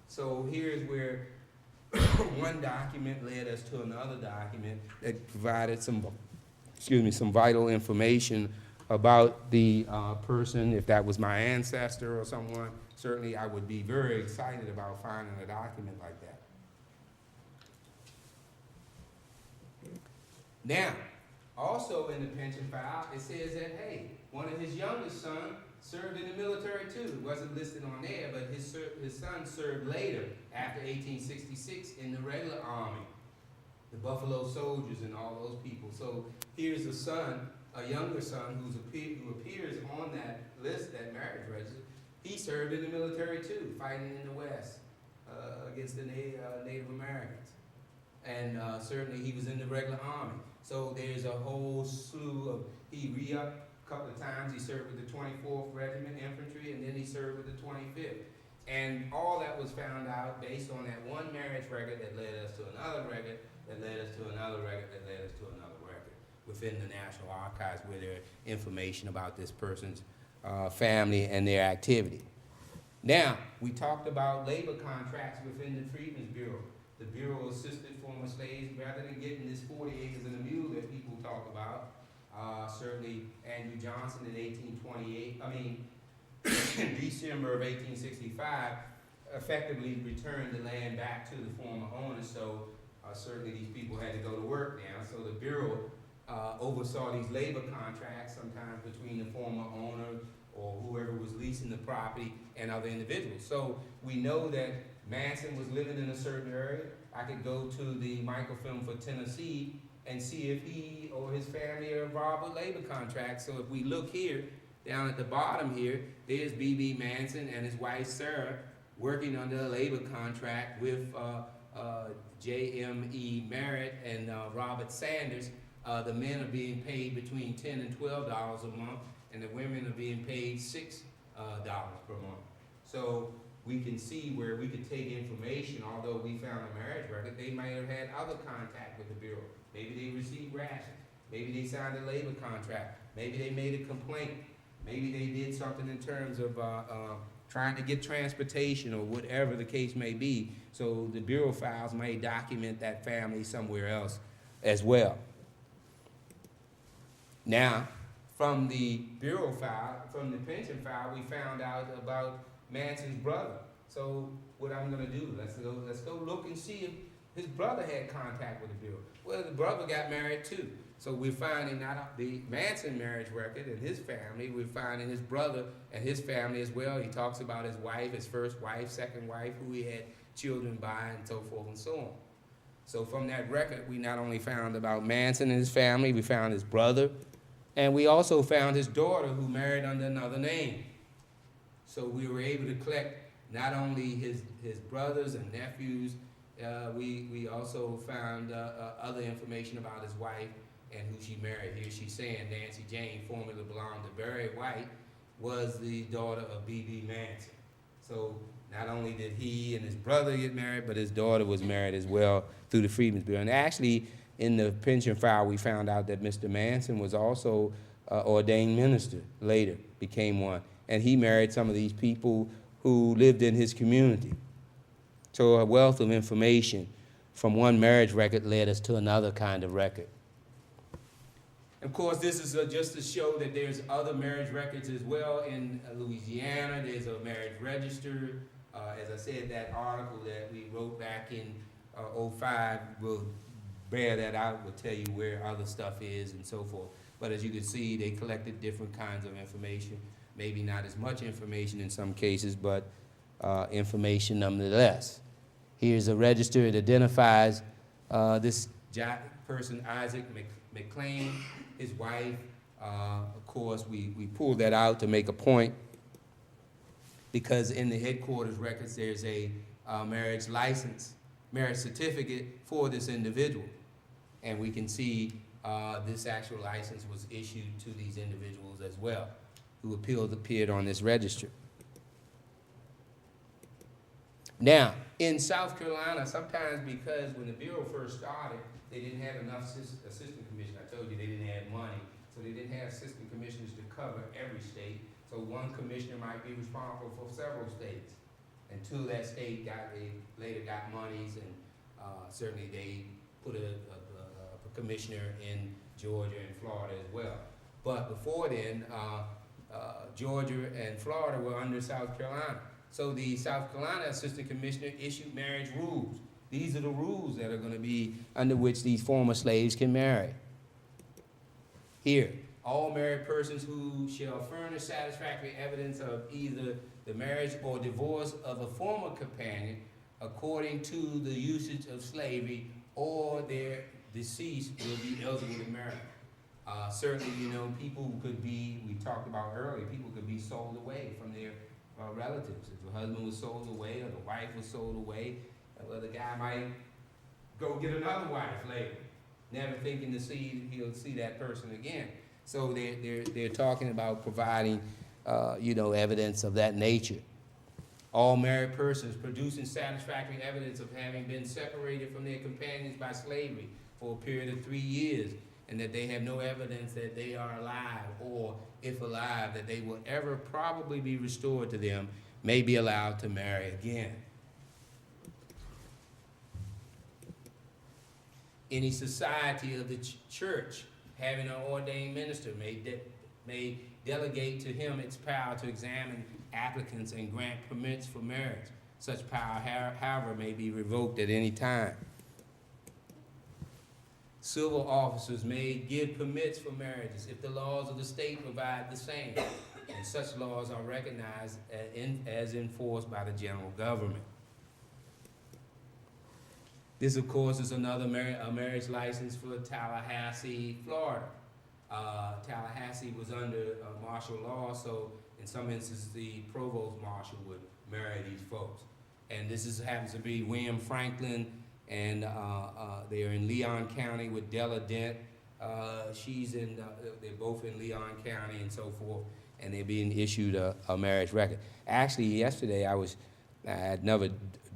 So here's where one document led us to another document that provided some vital information about the person. If that was my ancestor or someone, certainly I would be very excited about finding a document like that. Now, also in the pension file, it says that, hey, one of his youngest sons served in the military too. It wasn't listed on there, but his son served later, after 1866, in the regular army, the Buffalo Soldiers and all those people. So here's a son, a younger son, who appears on that list, that marriage register. He served in the military too, fighting in the West against the Native Americans. And certainly he was in the regular army. So there's a whole slew of, he re-upped a couple of times. He served with the 24th Regiment Infantry, and then he served with the 25th. And all that was found out based on that one marriage record that led us to another record, that led us to another record, that led us to another record within the National Archives, where there information about this person's family and their activity. Now, we talked about labor contracts within the Freedmen's Bureau. The Bureau assisted former slaves rather than getting this 40 acres and a mule that people talk about. Certainly Andrew Johnson in 1828, in December of 1865, effectively returned the land back to the former owners. So certainly these people had to go to work now. So the Bureau oversaw these labor contracts, sometimes between the former owner or whoever was leasing the property and other individuals. So we know that Manson was living in a certain area. I could go to the microfilm for Tennessee and see if he or his family are involved with labor contracts. So if we look here, down at the bottom here, there's B.B. Manson and his wife Sarah working under a labor contract with J.M.E. Merritt and Robert Sanders. The men are being paid between $10 and $12 a month, and the women are being paid $6 per month. So we can see where we could take information. Although we found a marriage record, they might have had other contact with the Bureau. Maybe they received rations. Maybe they signed a labor contract. Maybe they made a complaint. Maybe they did something in terms of trying to get transportation or whatever the case may be. So the Bureau files may document that family somewhere else as well. Now, from the Bureau file, from the pension file, we found out about Manson's brother. So what I'm going to do, let's go look and see if his brother had contact with the Bureau. Well, the brother got married too. So we're finding not the Manson marriage record and his family, we're finding his brother and his family as well. He talks about his wife, his first wife, second wife, who he had children by, and so forth and so on. So from that record, we not only found about Manson and his family, we found his brother, and we also found his daughter, who married under another name. So we were able to collect not only his brothers and nephews, we also found other information about his wife and who she married. Here she's saying Nancy Jane, formerly belonged to Barry White, was the daughter of B.B. Manson. So not only did he and his brother get married, but his daughter was married as well through the Freedmen's Bureau. And actually, in the pension file, we found out that Mr. Manson was also ordained minister later, became one. And he married some of these people who lived in his community. So a wealth of information from one marriage record led us to another kind of record. Of course, this is just to show that there's other marriage records as well in Louisiana. There's a marriage register. As I said, that article that we wrote back in '05 will bear that out, will tell you where other stuff is and so forth. But as you can see, they collected different kinds of information. Maybe not as much information in some cases, but information nonetheless. Here's a register. It identifies this person, Isaac McLean, his wife. Of course, we pulled that out to make a point, because in the headquarters records there's a marriage license, marriage certificate for this individual. And we can see this actual license was issued to these individuals as well, who appeared on this register. Now, in South Carolina, sometimes because when the Bureau first started, they didn't have enough assistant commissioners. I told you they didn't have money, so they didn't have assistant commissioners to cover every state. So one commissioner might be responsible for several states. Until that state later got monies, and certainly they put a commissioner in Georgia and Florida as well. But before then, Georgia and Florida were under South Carolina. So the South Carolina Assistant Commissioner issued marriage rules. These are the rules that are going to be under which these former slaves can marry. Here, all married persons who shall furnish satisfactory evidence of either the marriage or divorce of a former companion according to the usage of slavery or their decease will be eligible to marry. Certainly, you know, people could be, we talked about earlier, people could be sold away from their relatives. If the husband was sold away or the wife was sold away, well, the guy might go get another wife later, never thinking he'll see that person again. So they're talking about providing, you know, evidence of that nature. All married persons producing satisfactory evidence of having been separated from their companions by slavery for a period of 3 years, and that they have no evidence that they are alive, or if alive, that they will ever probably be restored to them, may be allowed to marry again. Any society of the church having an ordained minister may delegate to him its power to examine applicants and grant permits for marriage. Such power, however, may be revoked at any time. Civil officers may give permits for marriages if the laws of the state provide the same, and such laws are recognized as enforced by the general government. This, of course, is another marriage license for Tallahassee, Florida. Tallahassee was under martial law, so in some instances the provost marshal would marry these folks. And this happens to be William Franklin, and they are in Leon County with Della Dent. They're both in Leon County and so forth, and they're being issued a marriage record. Actually, yesterday I had never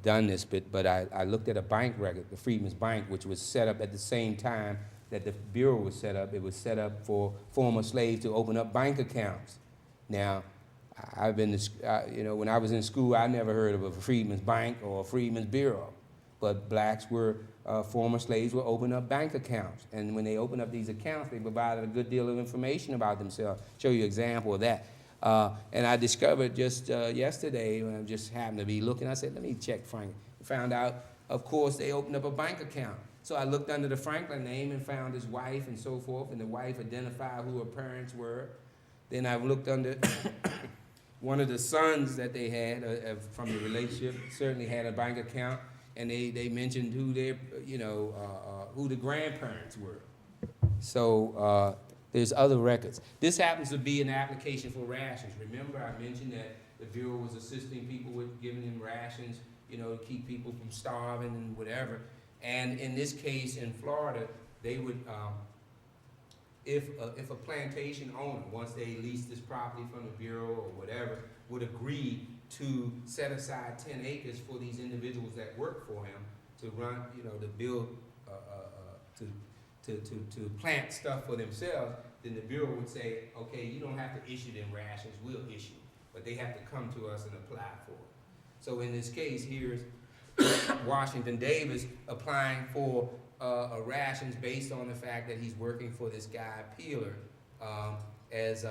done this, but I looked at a bank record, the Freedmen's Bank, which was set up at the same time that the Bureau was set up. It was set up for former slaves to open up bank accounts. Now, I've been, you know, when I was in school, I never heard of a Freedmen's Bank or a Freedmen's Bureau. But blacks former slaves were opening up bank accounts. And when they opened up these accounts, they provided a good deal of information about themselves. Show you an example of that. And I discovered just yesterday, when I just happened to be looking, I said, let me check Frank. Found out, of course, they opened up a bank account. So I looked under the Franklin name and found his wife and so forth, and the wife identified who her parents were. Then I looked under one of the sons that they had from the relationship, certainly had a bank account, and they mentioned who their, who the grandparents were. So there's other records. This happens to be an application for rations. Remember, I mentioned that the Bureau was assisting people with giving them rations, to keep people from starving and whatever. And in this case, in Florida, they would, if a plantation owner, once they leased this property from the Bureau or whatever, would agree to set aside 10 acres for these individuals that work for him to run, to build, to plant stuff for themselves, then the Bureau would say, okay, you don't have to issue them rations, we'll issue. But they have to come to us and apply for it. So in this case, here's Washington Davis applying for rations based on the fact that he's working for this guy Peeler as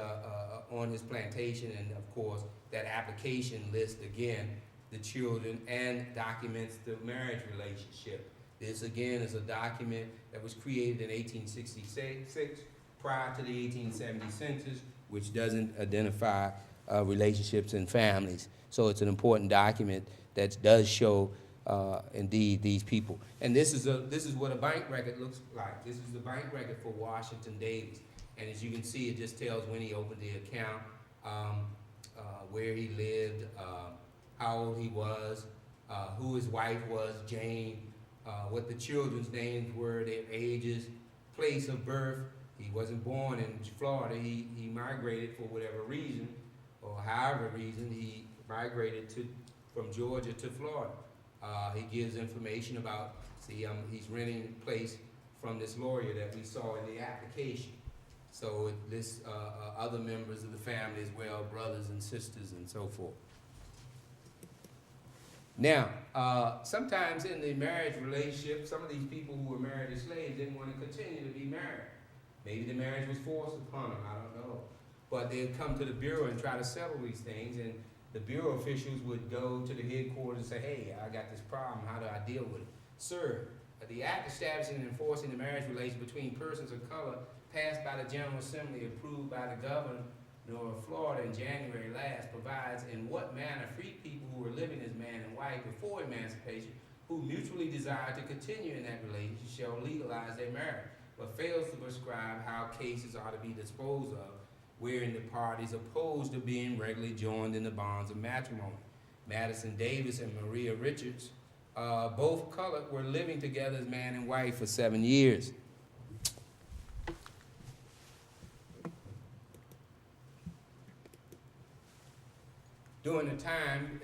on his plantation, and of course that application lists again the children and documents the marriage relationship. This again is a document that was created in 1866 prior to the 1870 census, which doesn't identify relationships and families. So it's an important document that does show indeed these people. And this is what a bank record looks like. This is the bank record for Washington Davis. And as you can see, it just tells when he opened the account, where he lived, how old he was, who his wife was, Jane, what the children's names were, their ages, place of birth. He wasn't born in Florida. He migrated for whatever reason, or however reason, he migrated from Georgia to Florida. He gives information about, he's renting a place from this lawyer that we saw in the application. So it lists other members of the family as well, brothers and sisters and so forth. Now, sometimes in the marriage relationship, some of these people who were married as slaves didn't want to continue to be married. Maybe the marriage was forced upon them, I don't know. But they'd come to the Bureau and try to settle these things, and the Bureau officials would go to the headquarters and say, hey, I got this problem, how do I deal with it? Sir, the act establishing and enforcing the marriage relation between persons of color passed by the General Assembly, approved by the Governor of Florida in January last, provides in what manner free people who were living as man and wife before emancipation, who mutually desire to continue in that relationship, shall legalize their marriage, but fails to prescribe how cases are to be disposed of, wherein the parties opposed to being regularly joined in the bonds of matrimony. Madison Davis and Maria Richards, both colored, were living together as man and wife for 7 years. During the time,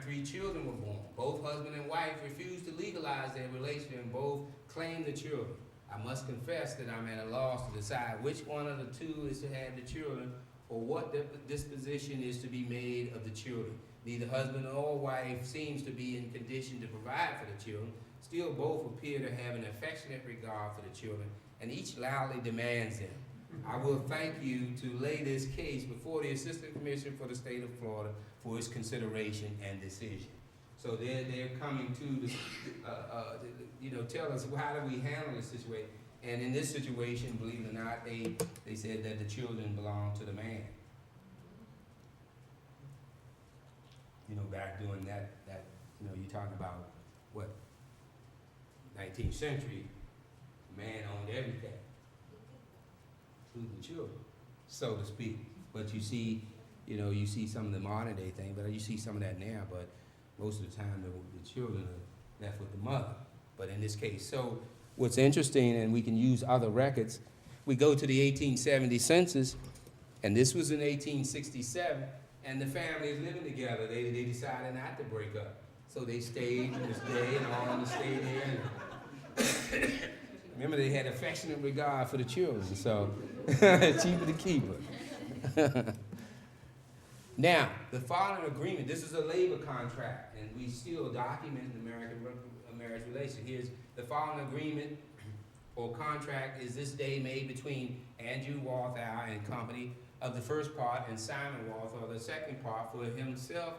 3 children were born. Both husband and wife refused to legalize their relationship, and both claimed the children. I must confess that I'm at a loss to decide which one of the two is to have the children, or what disposition is to be made of the children. Neither husband nor wife seems to be in condition to provide for the children. Still, both appear to have an affectionate regard for the children, and each loudly demands them. I will thank you to lay this case before the Assistant Commissioner for the State of Florida for his consideration and decision. So they're coming to tell us, how do we handle this situation? And in this situation, believe it or not, they said that the children belong to the man. Back during that you're talking about what, 19th century, the man owned everything, including the children, so to speak. But you see some of the modern day thing, but you see some of that now, but most of the time the children are left with the mother. But in this case, so what's interesting, and we can use other records, we go to the 1870 census, and this was in 1867, and the family is living together. They decided not to break up. So they stayed to this day, and all of them stayed there. Remember, they had affectionate regard for the children, so cheaper to keep her. Now, the following agreement, this is a labor contract, and we still document the American marriage relation. Here's the following agreement or contract is this day made between Andrew Walthour and Company of the first part, and Simon Walthour, the second part, for himself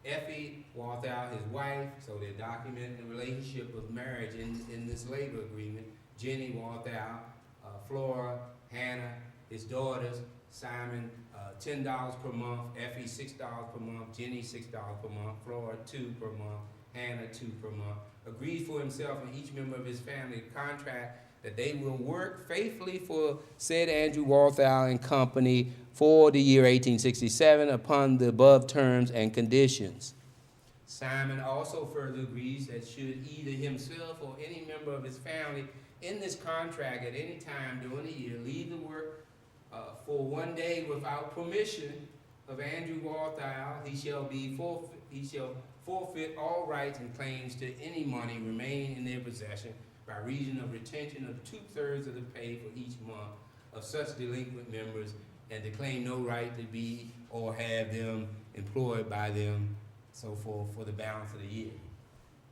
Effie Walthall, his wife, so they're documenting the relationship of marriage in this labor agreement. Jenny Walthall, Flora, Hannah, his daughters, Simon, $10 per month, Effie $6 per month, Jenny $6 per month, Flora $2 per month, Hannah $2 per month. Agrees for himself and each member of his family to contract that they will work faithfully for said Andrew Walthall and Company for the year 1867 upon the above terms and conditions. Simon also further agrees that should either himself or any member of his family in this contract at any time during the year leave the work for 1 day without permission of Andrew Walthall, he shall forfeit all rights and claims to any money remaining in their possession by reason of retention of 2/3 of the pay for each month of such delinquent members, and to claim no right to be or have them employed by them, so forth, for the balance of the year.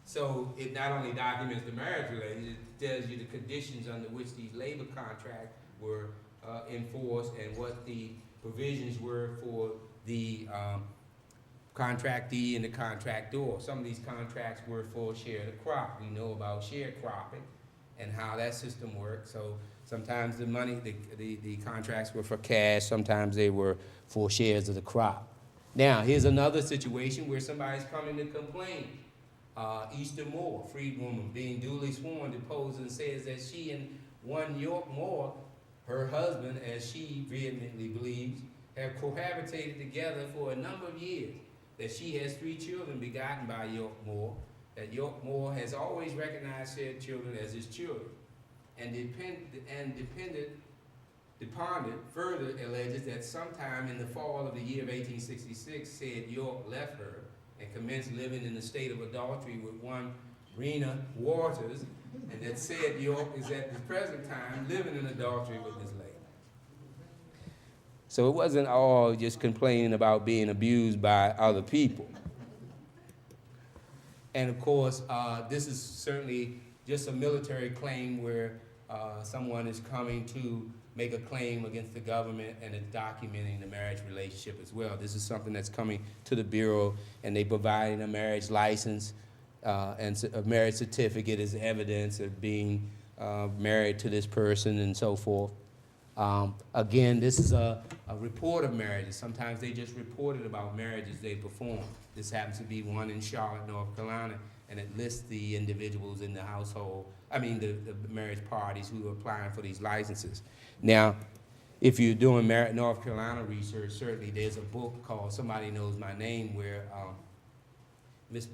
So it not only documents the marriage relationship, it tells you the conditions under which these labor contracts were enforced and what the provisions were for the contractee and the contractor. Some of these contracts were for share the crop. We know about sharecropping and how that system works. So sometimes the money, the contracts were for cash, sometimes they were for shares of the crop. Now, here's another situation where somebody's coming to complain. Easter Moore, freedwoman, being duly sworn, deposed and says that she and one York Moore, her husband, as she vehemently believes, have cohabitated together for a number of years, that she has 3 children begotten by York Moore, that York Moore has always recognized said children as his children, and Dependent further alleges that sometime in the fall of the year of 1866, said York left her and commenced living in a state of adultery with one Rena Waters, and that said York is at the present time living in adultery with this lady. So it wasn't all just complaining about being abused by other people. And of course, this is certainly just a military claim where someone is coming to make a claim against the government and is documenting the marriage relationship as well. This is something that's coming to the Bureau, and they providing a marriage license and a marriage certificate as evidence of being married to this person and so forth. Again, this is a report of marriages. Sometimes they just reported about marriages they performed. This happens to be one in Charlotte, North Carolina, and it lists the individuals in the household, the marriage parties who are applying for these licenses. Now, if you're doing North Carolina research, certainly there's a book called Somebody Knows My Name, where Miss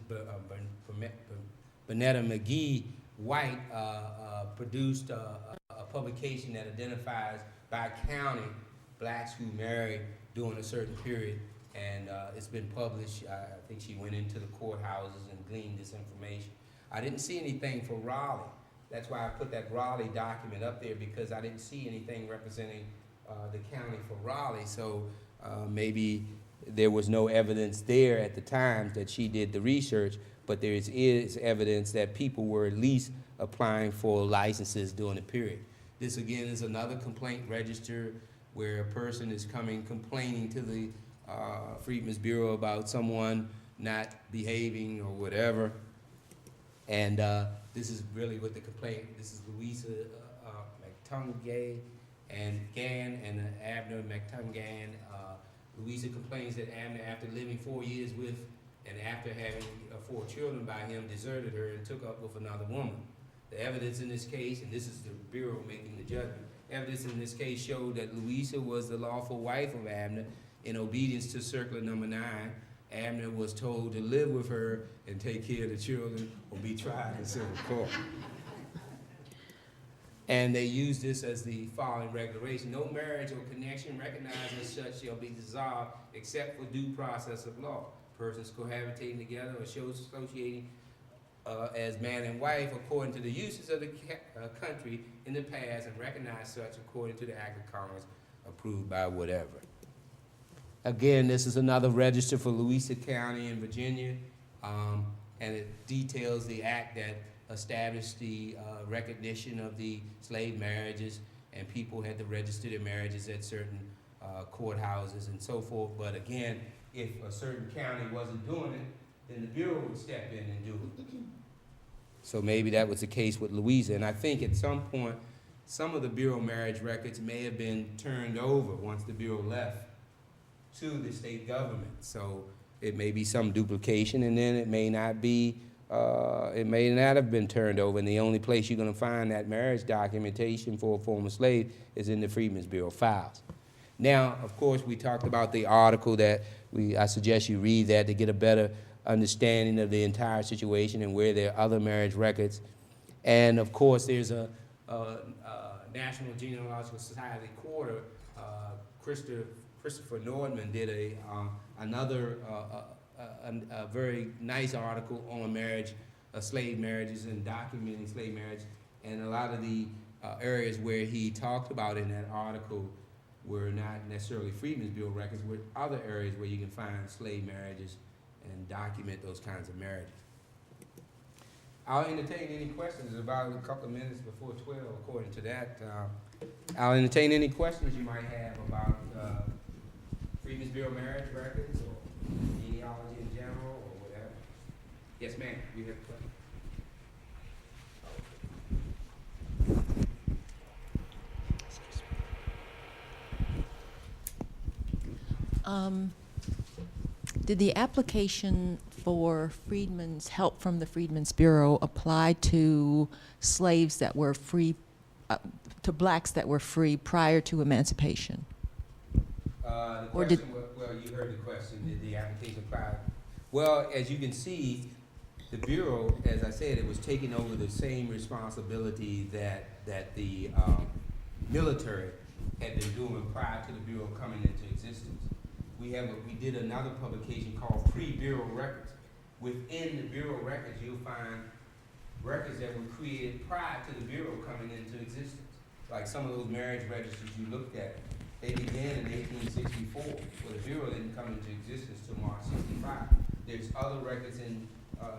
Bonetta McGee White produced a publication that identifies by county blacks who married during a certain period, and it's been published. I think she went into the courthouses and gleaned this information. I didn't see anything for Raleigh. That's why I put that Raleigh document up there, because I didn't see anything representing the county for Raleigh. So maybe there was no evidence there at the time that she did the research, but there is evidence that people were at least applying for licenses during the period. This again is another complaint register where a person is coming complaining to the Freedmen's Bureau about someone not behaving or whatever. And this is really what the complaint, this is Louisa McTungay and Gann and Abner McTungan. Louisa complains that Abner, after living 4 years with and after having 4 children by him, deserted her and took up with another woman. The evidence in this case, and this is the Bureau making the judgment, evidence in this case showed that Louisa was the lawful wife of Abner. In obedience to Circular Number 9, Abner was told to live with her and take care of the children or be tried in civil court. And they use this as the following regulation: no marriage or connection recognized as such shall be dissolved except for due process of law. Persons cohabitating together or associating as man and wife according to the uses of the country in the past and recognize such according to the Act of Congress approved by whatever. Again, this is another register for Louisa County in Virginia, and it details the act that established the recognition of the slave marriages, and people had to register their marriages at certain courthouses and so forth. But again, if a certain county wasn't doing it, then the Bureau would step in and do it. So maybe that was the case with Louisa. And I think at some point, some of the Bureau marriage records may have been turned over once the Bureau left to the state government. So it may be some duplication, and then it may not be, it may not have been turned over. And the only place you're gonna find that marriage documentation for a former slave is in the Freedmen's Bureau files. Now, of course, we talked about the article that I suggest you read that to get a better understanding of the entire situation and where there are other marriage records. And of course, there's a National Genealogical Society quarter. Christopher Nordman did another very nice article on marriage, slave marriages and documenting slave marriage. And a lot of the areas where he talked about in that article were not necessarily Freedmen's Bureau records, were other areas where you can find slave marriages and document those kinds of marriages. I'll entertain any questions. About a couple of minutes before 12, according to that. I'll entertain any questions you might have about Freedmen's Bureau marriage records or genealogy in general or whatever. Yes, ma'am, you have a question? Did the application for Freedmen's help from the Freedmen's Bureau apply to slaves that were free, to blacks that were free prior to emancipation? The question, well, you heard the question, did the application apply? Well, as you can see, the Bureau, as I said, it was taking over the same responsibility that the military had been doing prior to the Bureau coming into existence. We did another publication called Pre-Bureau Records. Within the Bureau records, you'll find records that were created prior to the Bureau coming into existence. Like some of those marriage registers you looked at, they began in 1864, but the Bureau didn't come into existence till March 65. There's other records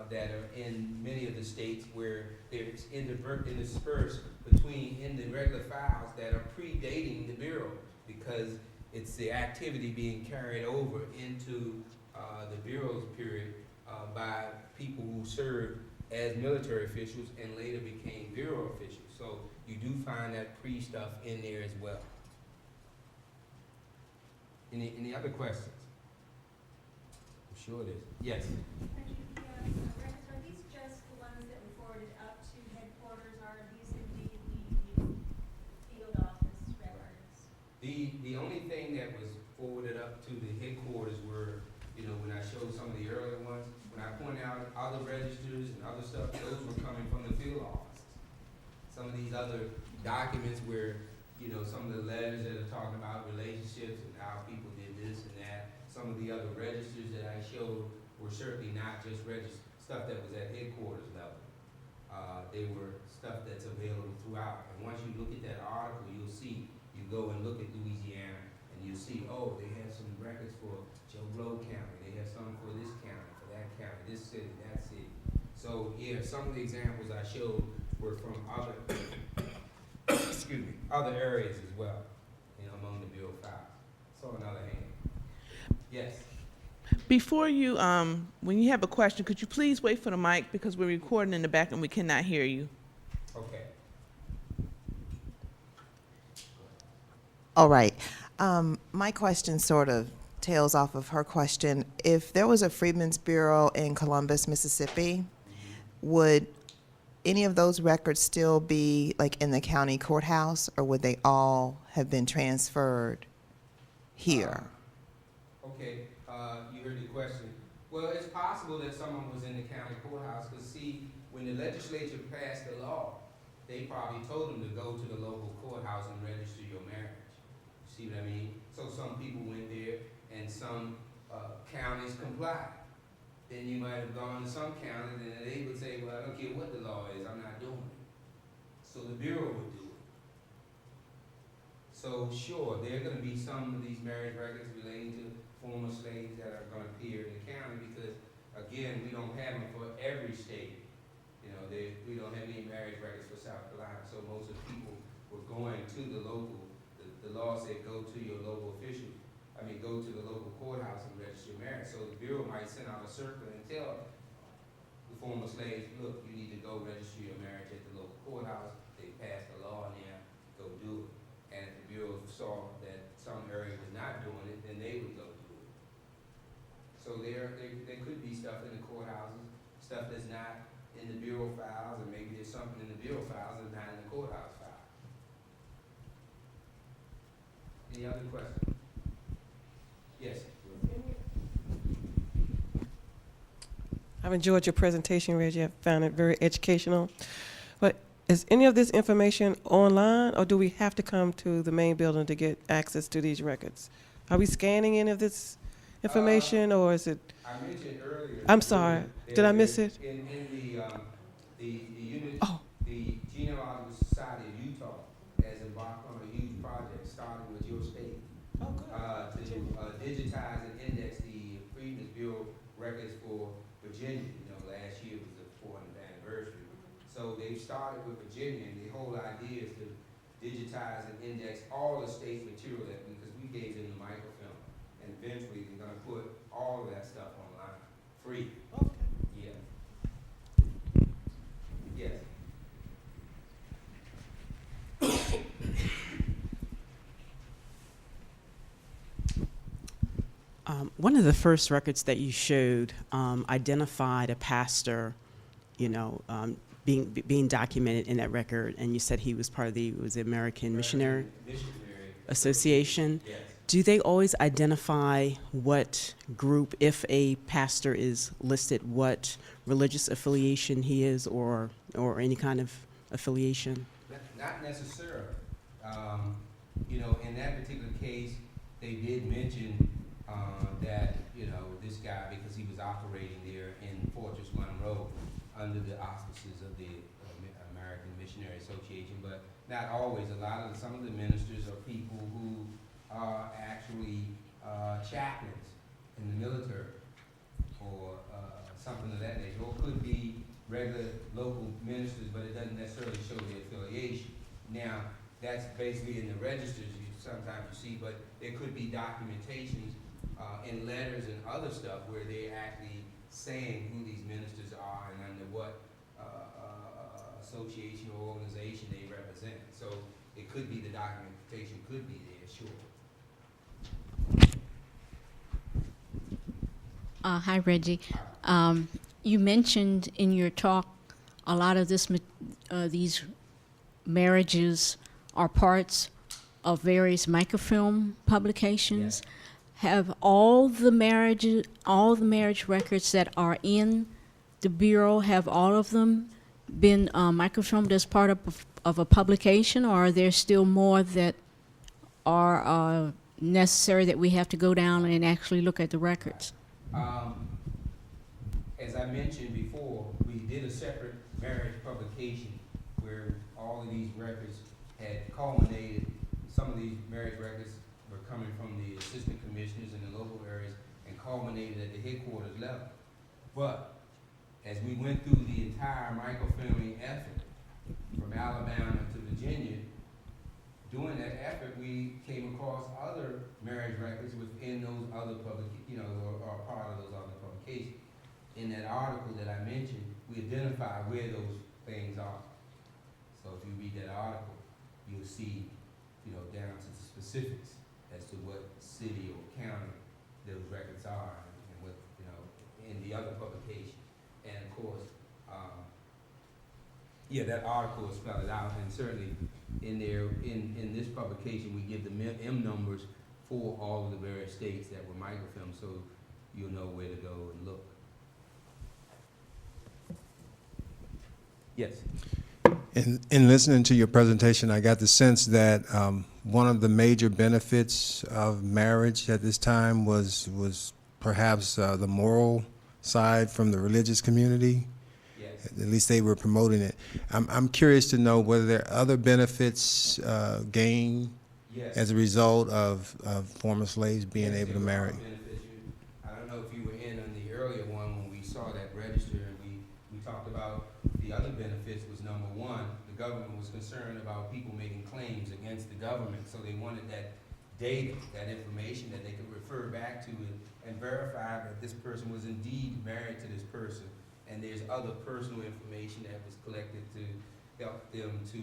that are in many of the states where there's interspersed in the regular files that are predating the Bureau, because it's the activity being carried over into the Bureau's period by people who served as military officials and later became Bureau officials. So you do find that pre-stuff in there as well. Any other questions? I'm sure it is. Yes? Records, are these just the ones that were forwarded up to headquarters, or are these indeed the field office records? The only thing that was forwarded up to the headquarters were, when I showed some of the earlier ones, when I pointed out other registers and other stuff, those were coming from the field offices. Some of these other documents where, some of the letters that are talking about relationships and how people did this and that, some of the other registers that I showed were certainly not just stuff that was at headquarters level. They were stuff that's available throughout. And once you look at that article, you'll see, you go and look at Louisiana, and you'll see, oh, they have some records for Joe Blow County, they have some for this county, for that county, this city, that city. So yeah, some of the examples I showed were from other, excuse me, other areas as well, among the Bureau files. So another hand. Yes. Before you, when you have a question, could you please wait for the mic, because we're recording in the back and we cannot hear you. Okay. All right. My question sort of tails off of her question. If there was a Freedmen's Bureau in Columbus, Mississippi, would any of those records still be like in the county courthouse, or would they all have been transferred here? Okay, you heard the question. Well, it's possible that someone was in the county courthouse, because see, when the legislature passed the law, they probably told them to go to the local courthouse and register your marriage. See what I mean? So some people went there, and some counties complied. Then you might have gone to some counties, and they would say, well, I don't care what the law is, I'm not doing it. So the Bureau would do it. So sure, there are going to be some of these marriage records relating to former slaves that are going to appear in the county, because, again, we don't have them for every state. We don't have any marriage records for South Carolina, so most of the people were going to the local, the the law said go to your local official, go to the local courthouse and register your marriage. So the Bureau might send out a circular and tell the former slaves, look, you need to go register your marriage at the local courthouse. They passed a law in there, go do it. And if the Bureau saw that some area was not doing it, then they would go do it. So there could be stuff in the courthouses, stuff that's not in the Bureau files, and maybe there's something in the Bureau files that's not in the courthouse file. Any other questions? Yes. I've enjoyed your presentation, Reggie. I found it very educational. But is any of this information online, or do we have to come to the main building to get access to these records? Are we scanning any of this information, or is it? I mentioned earlier. I'm sorry. Did I miss it? In the unit, Oh. the Genealogical Society of Utah has embarked on a huge project, starting with your state, to digitize and index the Freedmen's Bureau records for Virginia. Last year was the 400th anniversary. So they've started with Virginia, and the whole idea is to digitize and index all the state's material because we gave them the microfilm, and eventually they're going to put all of that stuff online, free. Okay. Yeah. Yes. One of the first records that you showed identified a pastor, being documented in that record, and you said he was part of the American Missionary Association. Yes. Do they always identify what group, if a pastor is listed, what religious affiliation he is, or any kind of affiliation? Not necessarily. In that particular case, they did mention that, this guy, because he was operating there in Fortress Monroe under the auspices of the American Missionary Association, but not always. Some of the ministers are people who are actually chaplains in the military or something of that nature, or could be regular local ministers, but it doesn't necessarily show the affiliation. Now, that's basically in the registers sometimes you see, but there could be documentations in letters and other stuff where they're actually saying who these ministers are and under what association or organization they represent. So it could be the documentation could be there, sure. Hi, Reggie. You mentioned in your talk a lot of these marriages are parts of various microfilm publications. Yeah. Have all the marriage records that are in the Bureau, have all of them been microfilmed as part of a publication, or are there still more that are necessary that we have to go down and actually look at the records? As I mentioned before, we did a separate marriage publication where all of these records had culminated. Some of these marriage records were coming from the assistant commissioners in the local areas and culminated at the headquarters level. But as we went through the entire microfilming effort from Alabama to Virginia, during that effort, we came across other marriage records within those other or part of those other publications. In that article that I mentioned, we identified where those things are. So if you read that article, you'll see, down to the specifics as to what city or county those records are and what, in the other publication. And of course, that article is spelled out, and certainly in there, in this publication, we give the M numbers for all of the various states that were microfilmed, so you'll know where to go and look. Yes. In listening to your presentation, I got the sense that one of the major benefits of marriage at this time was perhaps the moral side from the religious community. Yes. At least they were promoting it. I'm curious to know whether there are other benefits gained Yes. as a result of former slaves being Yes, able to there marry. are benefits. I don't know if you were in on the earlier one when we saw that register, and we talked about the other benefits was, number one, the government was concerned about people making claims against the government, so they wanted that data, that information that they could refer back to and verify that this person was indeed married to this person, and there's other personal information that was collected to help them to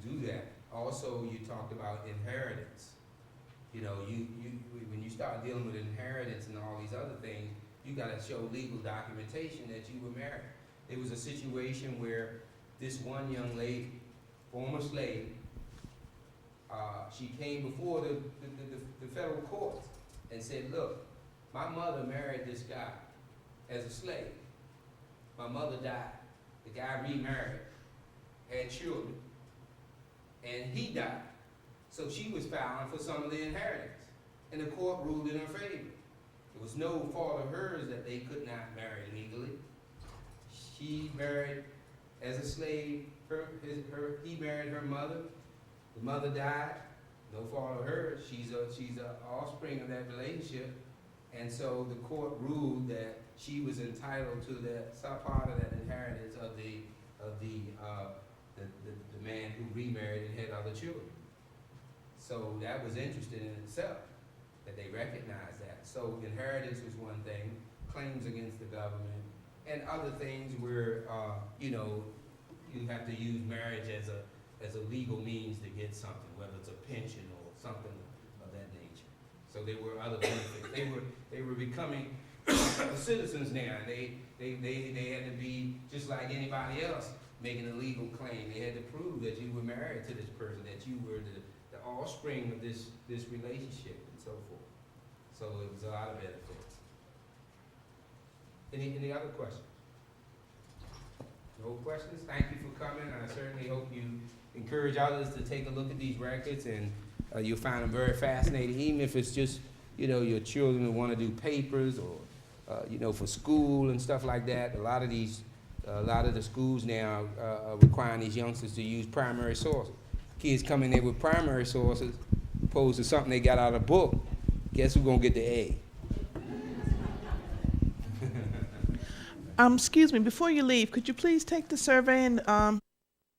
do that. Also, you talked about inheritance. You know, when you start dealing with inheritance and all these other things, you gotta show legal documentation that you were married. There was a situation where this one young lady, former slave, she came before the federal courts and said, look, my mother married this guy as a slave. My mother died. The guy remarried, had children, and he died. So she was filing for some of the inheritance, and the court ruled in her favor. It was no fault of hers that they could not marry legally. She married as a slave. He married her mother. The mother died. No fault of hers. She's a offspring of that relationship, and so the court ruled that she was entitled to some part of that inheritance of the man who remarried and had other children. So that was interesting in itself, that they recognized that. So inheritance was one thing, claims against the government, and other things where, you know, you have to use marriage as a legal means to get something, whether it's a pension or something of that nature. So there were other benefits. They were becoming citizens now. They had to be just like anybody else making a legal claim. They had to prove that you were married to this person, that you were the offspring of this relationship and so forth. So it was a lot of benefits. Any other questions? No questions? Thank you for coming. I certainly hope you encourage others to take a look at these records, and you'll find them very fascinating, even if it's just, you know, your children who want to do papers or, you know, for school and stuff like that. A lot of the schools now are requiring these youngsters to use primary sources. Kids come in there with primary sources opposed to something they got out of a book. Guess who's going to get the A? Excuse me, before you leave, could you please take the survey and